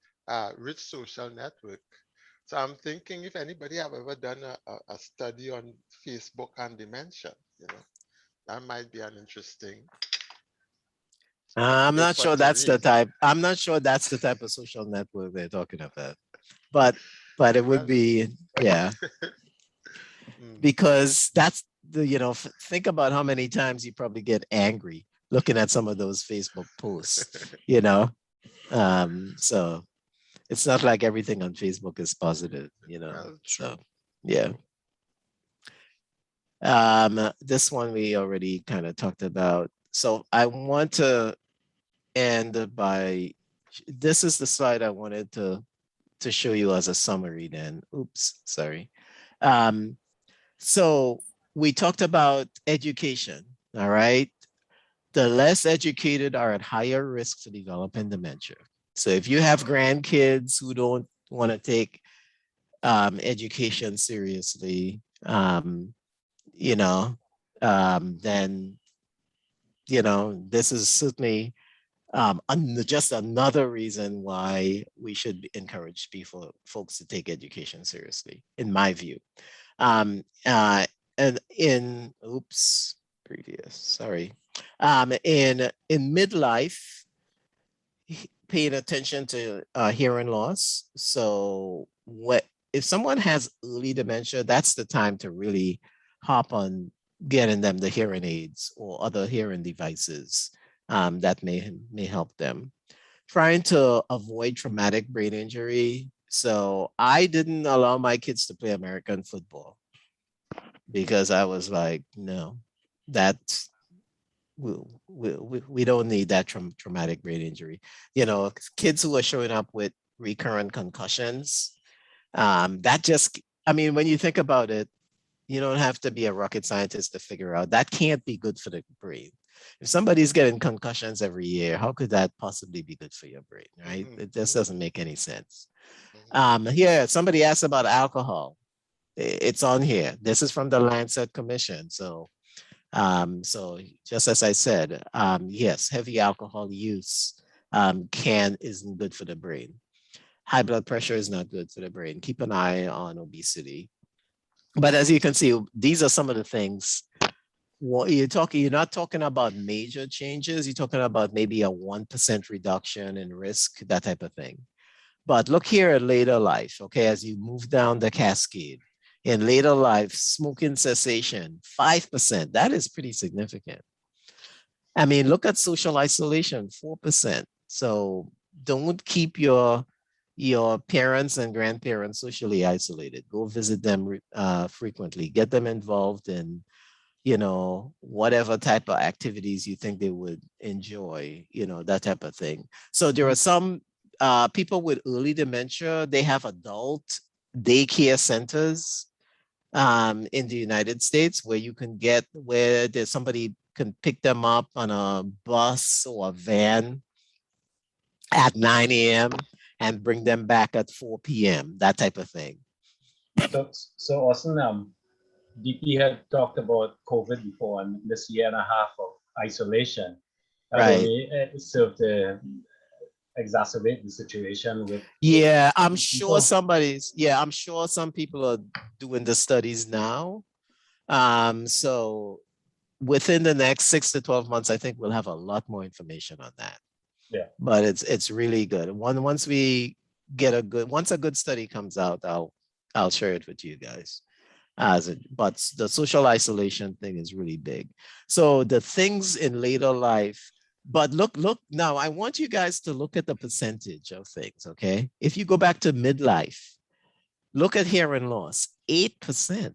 rich social network. So I'm thinking if anybody have ever done a study on Facebook and dementia, that might be an interesting I'm not paper sure to that's the read. type. I'm not sure that's the type of social network they're talking about. But it would Well, be, yeah, because that's think about how many times you probably get angry looking at some of those Facebook posts, so it's not like everything on Facebook is positive, well, so true. yeah. This one we already kind of talked about, so I want to end by, this is the slide I wanted to show you as a summary then. Oops, sorry. So we talked about education, all right? The less educated are at higher risk for developing dementia. So if you have grandkids who don't want to take education seriously, then, this is certainly just another reason why we should encourage folks to take education seriously, in my view. Um, uh, and in oops, previous, sorry. In midlife, paying attention to hearing loss. So what if someone has early dementia? That's the time to really hop on getting them the hearing aids or other hearing devices that may help them. Trying to avoid traumatic brain injury. So I didn't allow my kids to play American football because I was like, no, that's we don't need that traumatic brain injury. Kids who are showing up with recurrent concussions, that just, I mean, when you think about it, you don't have to be a rocket scientist to figure out that can't be good for the brain. If somebody's getting concussions every year, how could that possibly be good for your brain, right? It just doesn't make any sense. Here, somebody asked about alcohol. It's on here. This is from the Lancet Commission. So just as I said, yes, heavy alcohol use isn't good for the brain. High blood pressure is not good for the brain. Keep an eye on obesity. But as you can see, these are some of the things. You're not talking about major changes. You're talking about maybe a 1% reduction in risk, that type of thing. But look here at later life, okay, as you move down the cascade. In later life, smoking cessation, 5%. That is pretty significant. I mean, look at social isolation, 4%. So don't keep your parents and grandparents socially isolated. Go visit them frequently. Get them involved in, whatever type of activities you think they would enjoy, that type of thing. So there are some people with early dementia, they have adult daycare centers in the United States where there's somebody can pick them up on a bus or a van at 9 a.m. and bring them back at 4 p.m., that type of thing. So Orson, DP had talked about COVID before, and this year and a half of isolation that Right. only served to exacerbate the situation with. I'm sure I'm sure some people are doing the studies now. So within the next 6 to 12 months, I think we'll have a lot more information on that. Yeah. But it's really good. Once a good study comes out, I'll share it with you guys. But the social isolation thing is really big. So the things in later life, but look now, I want you guys to look at the percentage of things, okay? If you go back to midlife, look at hearing loss, 8%.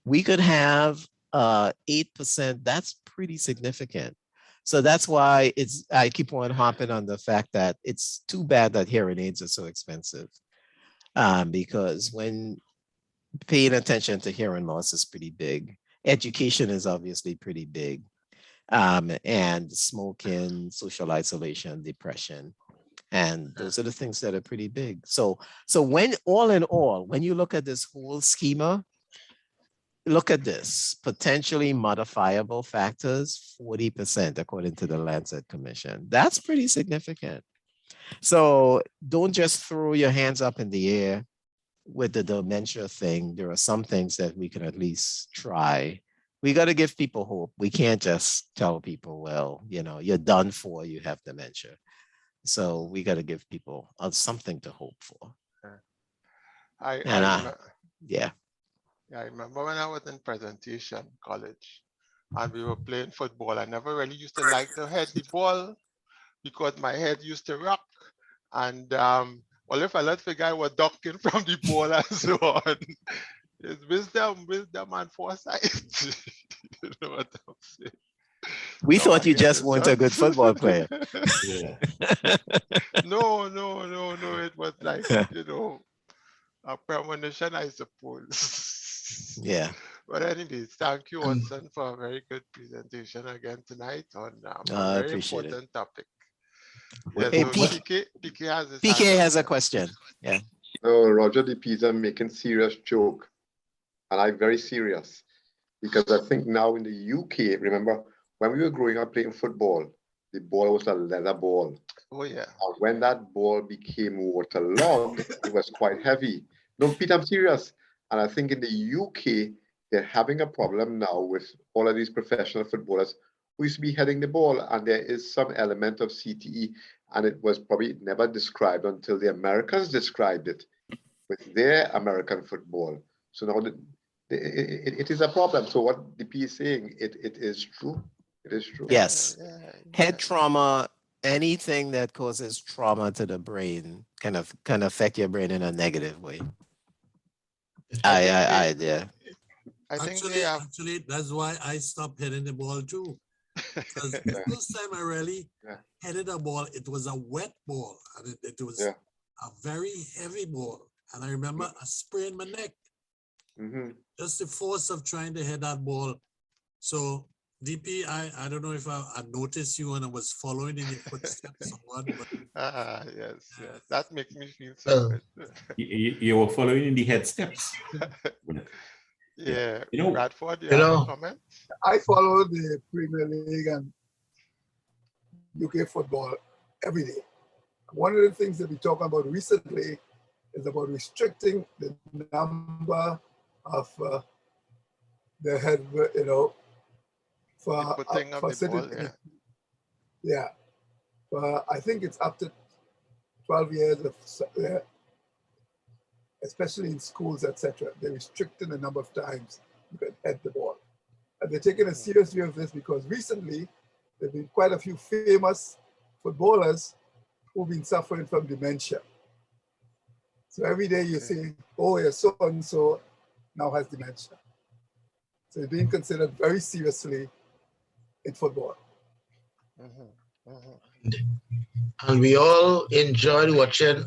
We could have 8%. That's pretty significant. So that's why I keep on hopping on the fact that it's too bad that hearing aids are so expensive. Because when paying attention to hearing loss is pretty big, education is obviously pretty big, and smoking, social isolation, depression. And those are the things that are pretty big. So when all in all, when you look at this whole schema, look at this, potentially modifiable factors, 40% according to the Lancet Commission. That's pretty significant. So don't just throw your hands up in the air with the dementia thing, there are some things that we can at least try. We got to give people hope. We can't just tell people, well, you're done for, you have dementia. So we got to give people something to hope for. I And yeah, I remember when I was in presentation college and we were playing football. I never really used to like to head the ball because my head used to rock. And well, if I let the guy was ducking from the ball and so on, it's wisdom and foresight. You know what I'm saying? we No, thought I you guess just it's weren't a good football player. Yeah. No. It was like, a premonition, I suppose. Yeah. But anyways, thank you, Um, Orson, for a very good presentation again tonight on a I very appreciate it. important topic. What, Yeah, Hey, so what, what, PK has his hand PK up. has a Yeah. question. Yeah. No, Roger De Pisa making serious joke, and I'm very serious because I think now in the UK, remember when we were growing up playing football, the ball was a leather ball. Oh yeah. And when that ball became waterlogged, it was quite heavy. No, Pete, I'm serious. And I think in the UK, they're having a problem now with all of these professional footballers who used to be heading the ball, and there is some element of CTE, and it was probably never described until the Americans described it with their American football. So now it is a problem. So what DP is saying, it is true. It is true. Yes. Yeah. Head trauma, anything that causes trauma to the brain can affect your brain in a negative way. Yeah. I think Actually, they have. actually, that's why I stopped hitting the ball too. Because the first time I really Yeah. headed a ball, it was a wet ball, and it was Yeah. a very heavy ball. And I remember I sprained my neck. Mhm. Just the force of trying to hit that ball. So DP, I don't know if I noticed you and I was following in your footsteps or what, but Yes. That makes me feel so Well, good. you were following in the head steps. Yeah. You know, Bradford, do you you have a know, comment? I follow the Premier League and UK football every day. One of the things that we're talking about recently is about restricting the number of the head, The putting of the certain, ball, yeah. yeah. I think it's up to 12 years of, especially in schools, etc. They're restricting the number of times you can head the ball. And they're taking a serious view of this because recently there have been quite a few famous footballers who've been suffering from dementia. So every day you see, oh, yeah, so and so now has dementia. So it's being considered very seriously in football. and we all enjoyed watching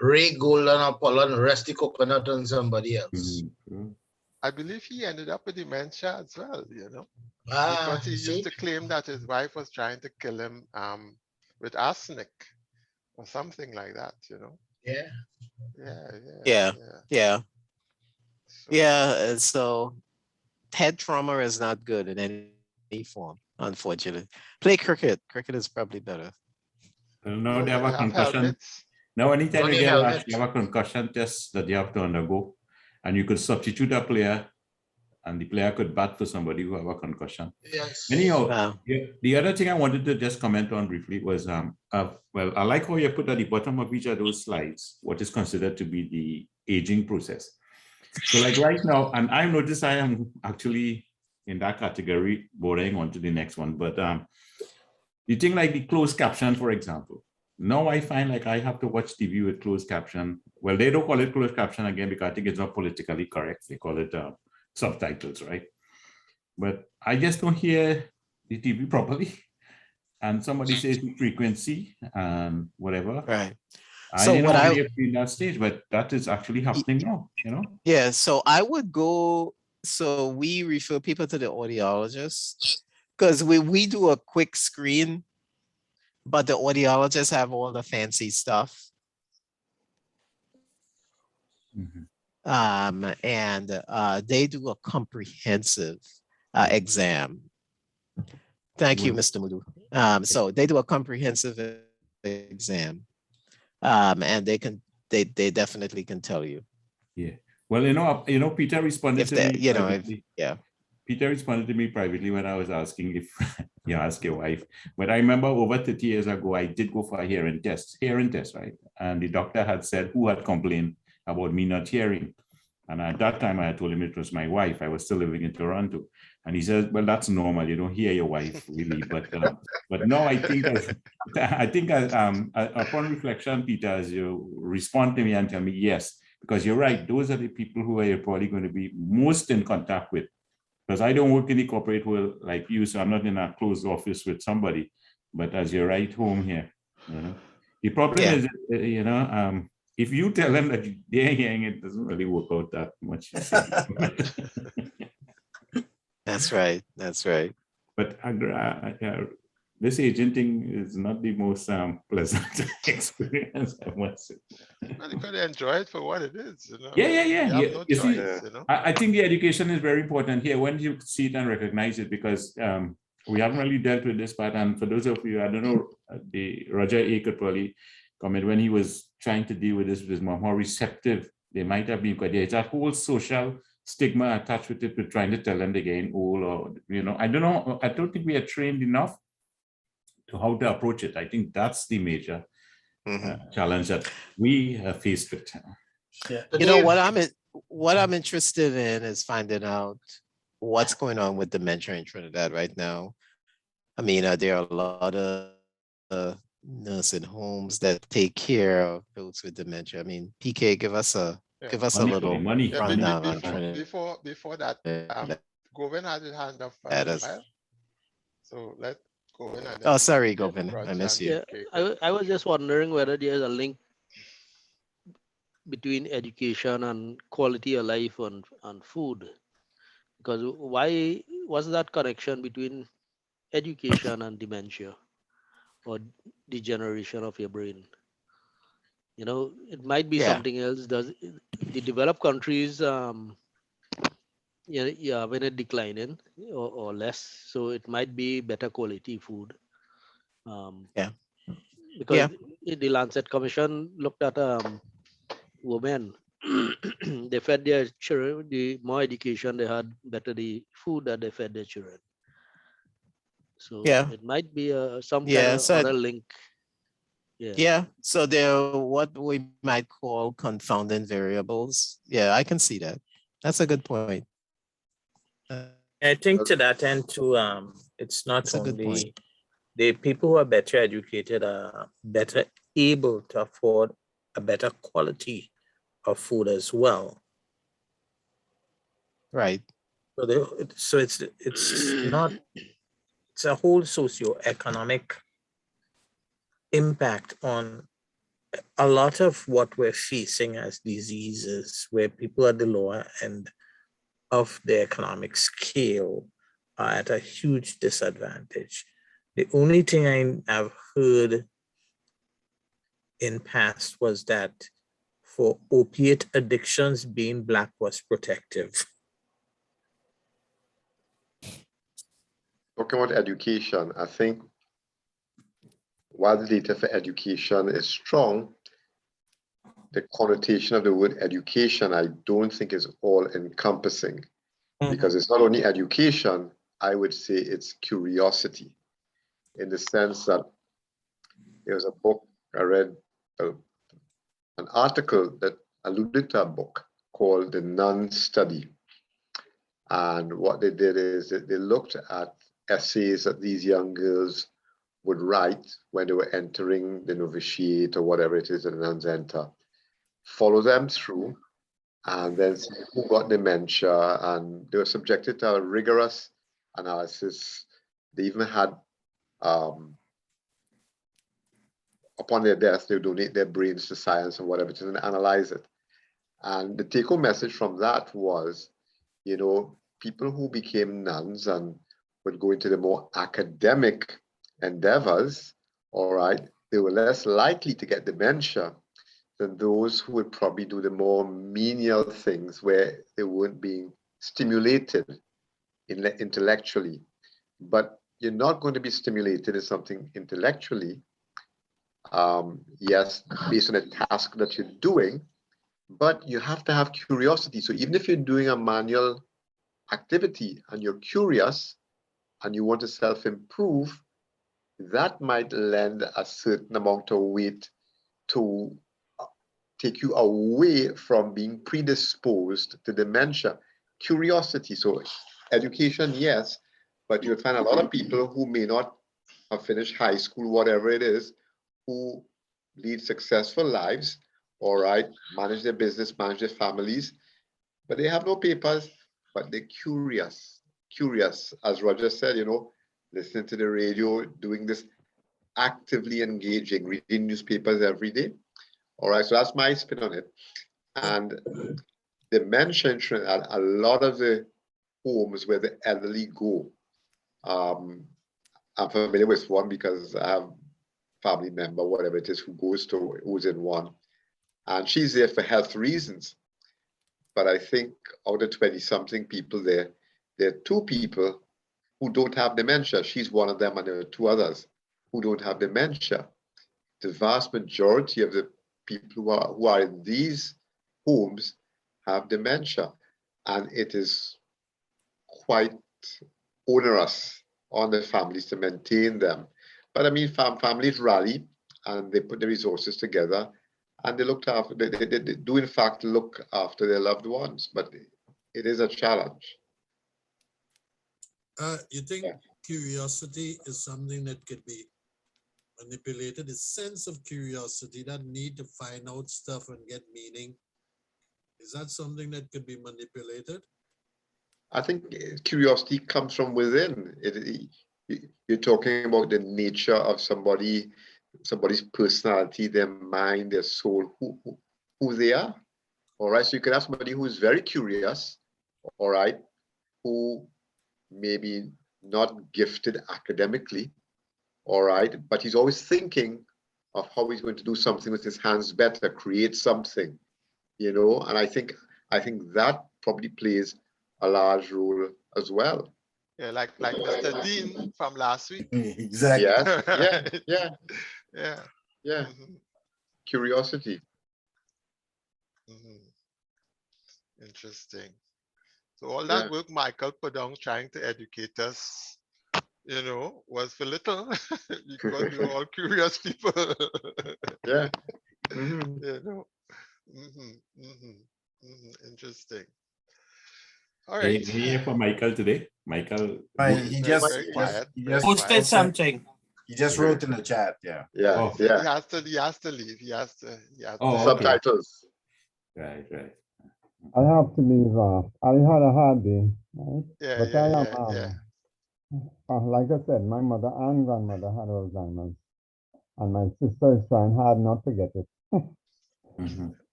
Ray Golden or Poland Rusty Coconut on somebody else. I believe he ended up with dementia as well, Ah, because he you used see? to claim that his wife was trying to kill him with arsenic or something like that, Yeah. Yeah. So, Yeah. So head trauma is not good in any form, unfortunately. Play cricket. Cricket is probably better. No, they yeah, have they a have concussion. helmets. Now, anytime Don't you need get a match, helmet. you have a concussion test that you have to undergo, and you could substitute a player, and the player could bat for somebody who have a concussion. Yes. Anyhow, Wow. the other thing I wanted to just comment on briefly was, well, I like how you put at the bottom of each of those slides what is considered to be the aging process. So like right now, and I noticed I am actually in that category, bordering on to the next one, but the thing like the closed caption, for example, now I find like I have to watch TV with closed caption. Well, they don't call it closed caption again because I think it's not politically correct. They call it subtitles, right? But I just don't hear the TV properly. And somebody says the frequency and whatever. Right. I So didn't what know I we have been that stage, but that is actually happening now, Yeah, so I would go, so we refer people to the audiologist because we do a quick screen, but the audiologists have all the fancy stuff. And they do a comprehensive exam. Thank you, Mr. Mudu. So they do a comprehensive exam, and they definitely can tell you. Yeah. Well, Peter responded If to that, me you know, privately. yeah. Peter responded to me privately when I was asking if you ask your wife. But I remember over 30 years ago, I did go for a hearing test, right? And the doctor had said who had complained about me not hearing. And at that time, I had told him it was my wife. I was still living in Toronto. And he says, well, that's normal. You don't hear your wife really. But no, I think upon reflection, Peter, as you respond to me and tell me, yes, because you're right. Those are the people who are probably going to be most in contact with. Because I don't work in the corporate world like you, so I'm not in a closed office with somebody. But as you're right home here, the problem is, if you tell them that they're hearing it, doesn't really work out that much. That's right. That's right. But this agent thing is not the most pleasant experience, I must say. Well, you could enjoy it for what it is. Yeah. You have no You see, choice. I think the education is very important here when you see it and recognize it, because we haven't really dealt with this part. And for those of you, I don't know, the Roger A could probably comment when he was trying to deal with this with his mom, how receptive they might have been. Because there's that whole social stigma attached with it, with trying to tell them they're getting old, or I don't know. I don't think we are trained enough to how to approach it. I think that's the major challenge that we have faced with. Yeah. What I'm interested in is finding out what's going on with dementia in Trinidad right now. I mean, there are a lot of nursing homes that take care of those with dementia. I mean, PK, give us a little rundown on Trinidad. Before that, Govin had his hand up for a while. So let Govin. Oh, sorry, Govin, I missed you. Yeah, I was just wondering whether there's a link between education and quality of life on food, because why was that connection between education and dementia or degeneration of your brain? It might be something else. Does the developed countries when it declining or less, so it might be better quality food. Because the Lancet Commission looked at women. They fed their children, the more education they had, better the food that they fed their children. So it might be some kind of other link. Yeah. So there are what we might call confounding variables. Yeah, I can see that. That's a good point. I think to that end too, it's not only the people who are better educated are better able to afford a better quality of food as well. Right. So it's not, it's a whole socioeconomic impact on a lot of what we're facing as diseases, where people at the lower end of the economic scale are at a huge disadvantage. The only thing I've heard in past was that for opiate addictions, being Black was protective. Talking about education, I think while the data for education is strong, the connotation of the word education, I don't think is all encompassing, because it's not only education, I would say it's curiosity, in the sense that there's a book I read, an article that alluded to a book called The Nun Study. And what they did is that they looked at essays that these young girls would write when they were entering the novitiate or whatever it is that the nuns enter, follow them through, and then see who got dementia. And they were subjected to a rigorous analysis. They even had, upon their death, they would donate their brains to science or whatever to analyze it. And the take-home message from that was, people who became nuns and would go into the more academic endeavors, all right, they were less likely to get dementia than those who would probably do the more menial things where they weren't being stimulated intellectually. But you're not going to be stimulated in something intellectually, yes, based on a task that you're doing, but you have to have curiosity. So even if you're doing a manual activity and you're curious and you want to self-improve, that might lend a certain amount of weight to take you away from being predisposed to dementia. Curiosity. So education, yes, but you'll find a lot of people who may not have finished high school, whatever it is, who lead successful lives, all right, manage their business, manage their families, but they have no papers, but they're curious, as Roger said, listening to the radio, doing this, actively engaging, reading newspapers every day. All right, so that's my spin on it. And dementia insurance, a lot of the homes where the elderly go, I'm familiar with one because I have family member, whatever it is, who's in one. And she's there for health reasons. But I think out of 20-something people there are 2 people who don't have dementia. She's one of them, and there are 2 others who don't have dementia. The vast majority of the people who are in these homes have dementia, and it is quite onerous on the families to maintain them. But I mean, families rally and they put the resources together, and they looked after. They do in fact look after their loved ones, but it is a challenge. You think curiosity is something that could be manipulated? A sense of curiosity, that need to find out stuff and get meaning, is that something that could be manipulated? I think curiosity comes from within. You're talking about the nature of somebody's personality, their mind, their soul, who they are. All right. So you can have somebody who is very curious, all right, who maybe not gifted academically, all right, but he's always thinking of how he's going to do something with his hands better, create something, and I think that probably plays a large role as well. Yeah, like Mr. Dean from last week. Exactly. Yeah. Mm-hmm. Curiosity. Mm-hmm. Interesting. So all that work Michael put down trying to educate us, was for little because we were all curious people. Yeah. Mm-hmm. Interesting. All right. Any here for Michael today? Michael. He just posted something. He just wrote in the chat. Yeah. Yeah. He has to leave. He has to subtitles. Right. I have to leave. I had a hard day, right? But yeah. Like I said, my mother and grandmother had Alzheimer's, and my sister is trying hard not to get it.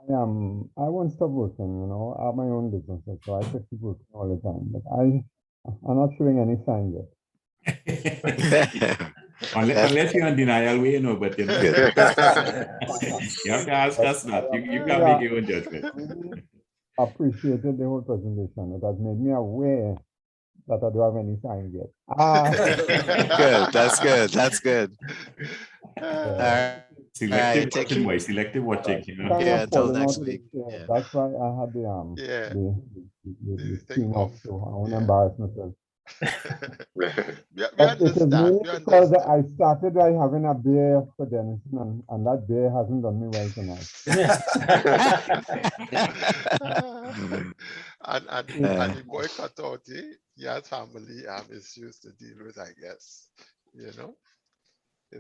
I won't stop working, I have my own businesses, so I could keep working all the time. But I'm not showing any sign yet. Unless you're on denial way, but you have to ask us that. You can make your own judgment. Appreciated the whole presentation. It has made me aware that I don't have any sign yet. Good. That's good. Selective watching. Yeah, until next week. Yeah. That's why I had the screen off, so I won't embarrass myself. But it is mainly because I started by having a beer for Denison, and that beer hasn't done me well tonight. and the boy cut out, he has family issues to deal with, I guess. His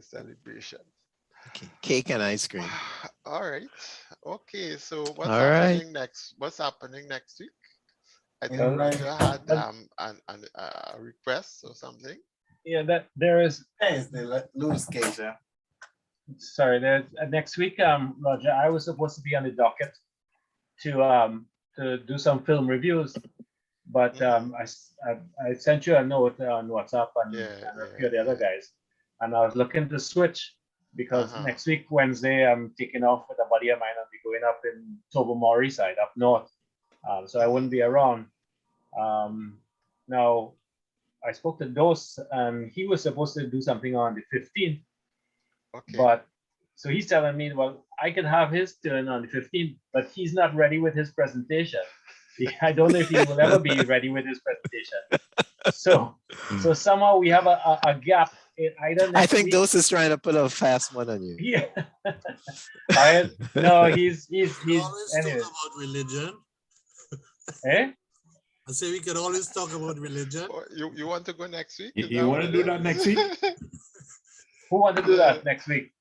celebration. Okay. Cake and ice cream. All right. Okay. So what's happening next? What's happening next week? I think Roger had a request or something. Yeah, that there is. Hey, the Louis case, yeah. Sorry, there's next week, Roger. I was supposed to be on the docket to do some film reviews, but I sent you a note on WhatsApp and a few of the other guys, and I was looking to switch because next week Wednesday I'm taking off with a buddy of mine and we're going up in Tobermory side up north, so I wouldn't be around. Now I spoke to Dos and he was supposed to do something on the 15th, but So he's telling me, well, I can have his turn on the 15th, but he's not ready with his presentation. I don't know if he will ever be ready with his presentation. So somehow we have a gap in either next I think week. Dose is trying to put a fast one on you. Yeah. No, he's Always anyway. talk about religion. Eh? I say we can always talk about religion. You want to go next week? You want to do that next week? Who want to do that next week?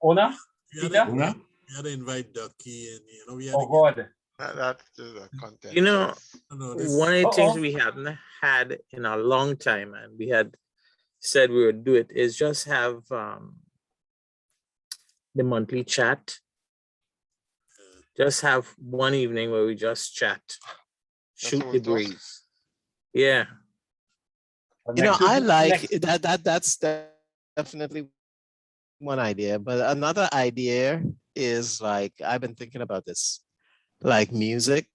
Ona? Peter? We had to invite Ducky and we had Oh God. That's just a content. You know, this- one of the things Uh-oh. we haven't had in a long time, and we had said we would do it, is just have the monthly chat. Just have one evening where we just chat, shoot all the talk. breeze. Yeah. You know, I like that. That's definitely one idea. But another idea is like, I've been thinking about this, like music.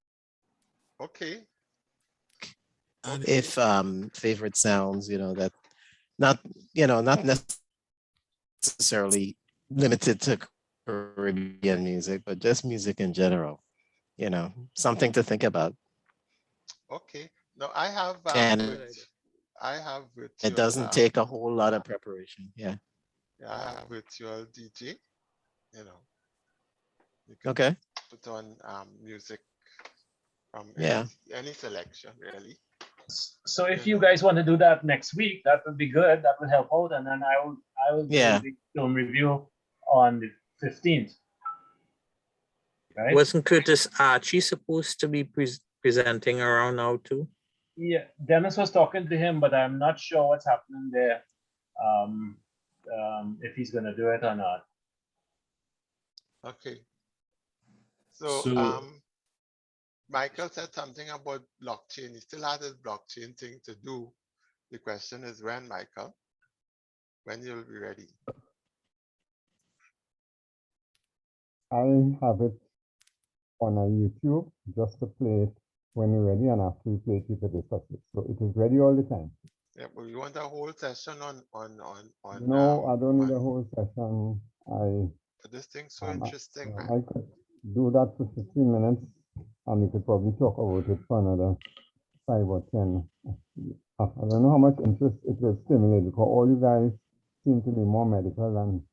Okay. If favorite sounds, that not necessarily limited to Caribbean music, but just music in general. Something to think about. Okay. No, I have. And virtual. it doesn't take a whole lot of preparation. Yeah. Yeah, I have virtual DJ. You can Okay. put on music from Yeah. any selection, really. So if you guys want to do that next week, that would be good. That would help out, and then I will Yeah. do the film review on the 15th. Right? Wasn't Curtis Archie supposed to be presenting around now too? Yeah, Dennis was talking to him, but I'm not sure what's happening there. If he's gonna do it or not. Okay. So, So- Michael said something about blockchain. He still has his blockchain thing to do. The question is when, Michael? When you'll be ready? I have it on a YouTube just to play it when you're ready, and after we play it, we can discuss it. So it is ready all the time. Yeah, but we want a whole session on. No, I don't need a whole session. But this thing's so interesting, man. I could do that for 15 minutes, and we could probably talk about it for another 5 or 10. I don't know how much interest it will stimulate, because all you guys seem to be more medical than.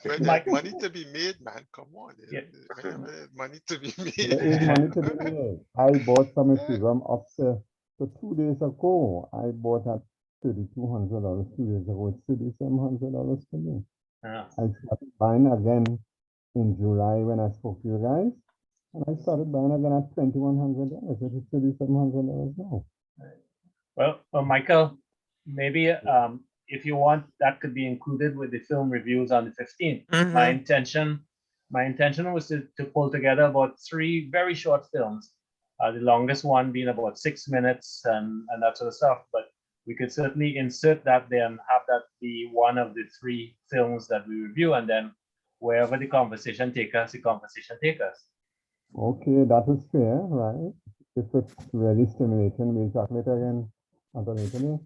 When there's money to be made, man, come on. Whenever there's money to be made. There is money to be made. I bought some ethereum up to 2 days ago. I bought at $3,200 2 days ago. It's $3,700 today. Yeah. I started buying again in July when I spoke to you guys, and I started buying again at $2,100. It is $3,700 now. Well, Michael, maybe if you want, that could be included with the film reviews on the 15th. My intention was to pull together about 3 very short films. The longest one being about 6 minutes and that sort of stuff. But we could certainly insert that there and have that be one of the 3 films that we review, and then wherever the conversation take us, the conversation take us. Okay, that is fair, right? If it's really stimulating, we'll talk later again. Anthony.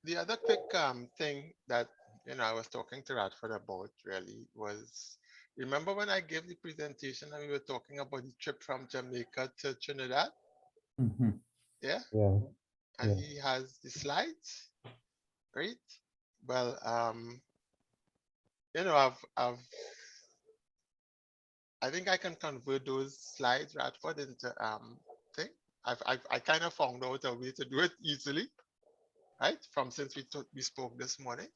The other quick thing that I was talking to Radford about really was, remember when I gave the presentation and we were talking about the trip from Jamaica to Trinidad? Mhm. Yeah. Yeah. And he has the slides, right? Well, I think I can convert those slides, Radford, into thing. I kind of found out a way to do it easily, right? Since we spoke this morning.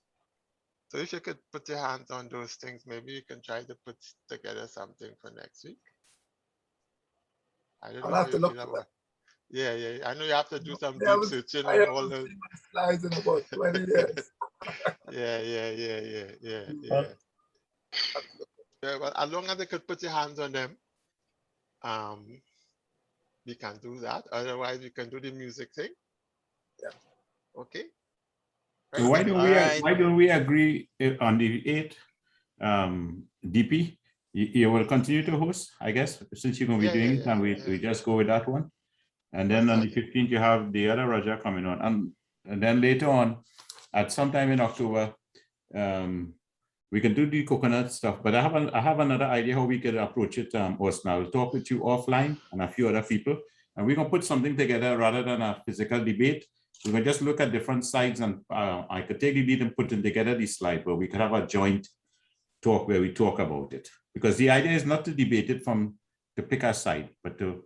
So if you could put your hands on those things, maybe you can try to put together something for next week. I don't I'll know how have to you look feel for about. Yeah. I know you have to do some Yeah, deep searching I on haven't all those. seen my slides in about 20 years. Yeah. Yeah, well, as long as you could put your hands on them, we can do that. Otherwise, we can do the music thing. Yeah. Okay. So why don't we agree on the 8th? DP, you will continue to host, I guess, since you're going to be doing it, and we just go with that one. And then on the 15th, you have the other Roger coming on, and then later on, at some time in October, we can do the coconut stuff, but I have another idea how we could approach it, Orson. I'll talk with you offline and a few other people, and we're gonna put something together rather than a physical debate. We can just look at different sides, and I could take the lead and put together the slide where we could have a joint talk where we talk about it. Because the idea is not to debate it to pick a side, but to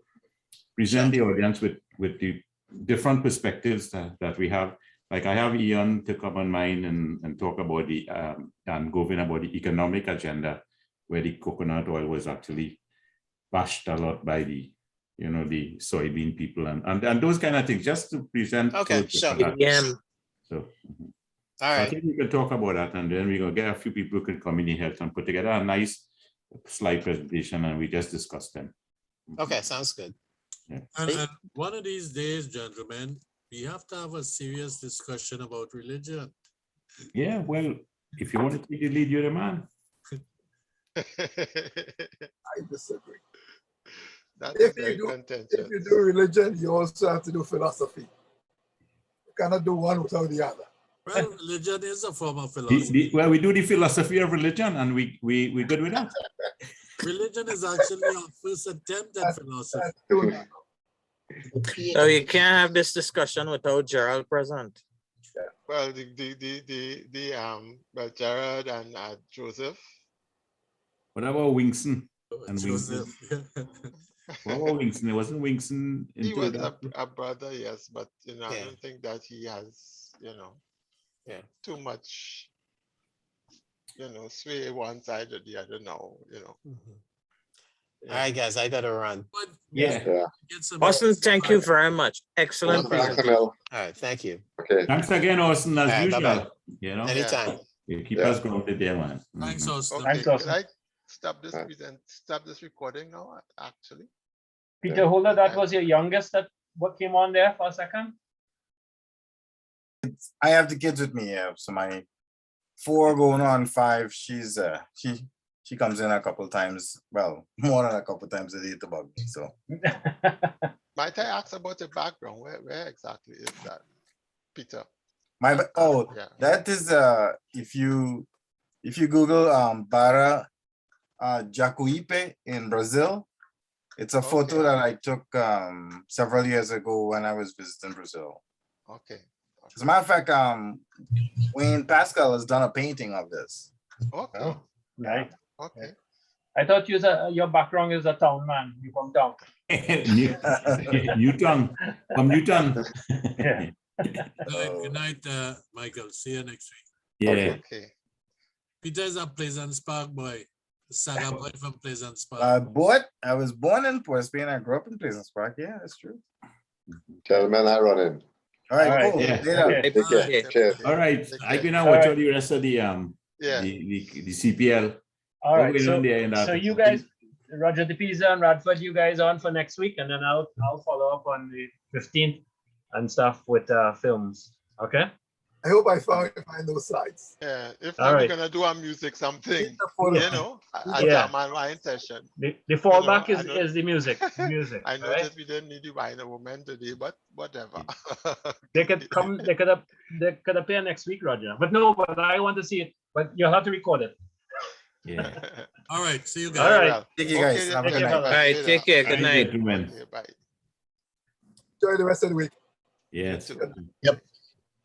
present the audience with the different perspectives that we have. Like I have Ian to come on mine and talk about and Govin about the economic agenda, where the coconut oil was actually bashed a lot by the soybean people and those kind of things, just to present. Okay, sure. So, all right. I think we can talk about that, and then we're gonna get a few people who can come in here and put together a nice slide presentation, and we just discuss them. Okay, sounds good. Yeah. And one of these days, gentlemen, we have to have a serious discussion about religion. Yeah, well, if you want to take the lead, you're the man. I disagree. That's If very you contentious. do religion, you also have to do philosophy. You cannot do one without the other. Well, religion is a form of philosophy. Well, we do the philosophy of religion, and we good with that. Religion is actually our first attempt at philosophy. So you can't have this discussion without Gerald present. Well, well, Jared and Joseph. What about Winston? And Joseph. What about Winston? It wasn't Winston. He was a brother, yes, but I don't think that he has, too much, sway one side or the other now, All right, guys, I gotta run. Yeah. Austin, thank you very much. Excellent presentation. All right, thank you. Okay. Thanks again, Austin, as All right, usual. bye-bye. Anytime. You keep us grounded there, man. Thanks, Austin. Okay, Thanks, can Austin. I stop this recording now, actually? Peter Holder, that was your youngest what came on there for a second? I have the kids with me, so my 4 going on 5, she's she comes in a couple times, well, more than a couple times a day to bug me. So Might I ask about the background? Where exactly is that, Peter? That is if you Google Barra Jacuípe in Brazil, it's a photo that I took several years ago when I was visiting Brazil. Okay. As a matter of fact, Wayne Pascal has done a painting of this. Okay. Oh, nice. Okay. I thought your background is a town man. You from town. Newton. From Newton. Yeah. Good night, Michael. See you next week. Yeah. Okay. Peter is a Pleasant Spark boy. Saga boy from Pleasant Spark. I was born in Port Spain. I grew up in Pleasant Spark. Yeah, that's true. Gentlemen, I run in. All right, cool. Yeah. Later. Take care. Cheers. All right. I can now All watch right. all the rest of the the CPL. All right. Going on there in that. So you guys, Roger DePisa and Radford, you guys on for next week, and then I'll follow up on the 15th and stuff with films. Okay. I hope I find those slides. Yeah. If All not, right. we're gonna do a music something. A Yeah. jam and wine session. The fallback I know- is the music. Music. I know right? that we didn't need the wine woman today, but whatever. They could come. They could appear next week, Roger. But I want to see it. But you'll have to record it. Yeah. All right. See you guys. All right. Thank you guys. Okay, Have a then, good night. bye-bye. All right, take care. Good Thank you, night. gentlemen. Okay, bye. Enjoy the rest of the week. Yes. too. Yep.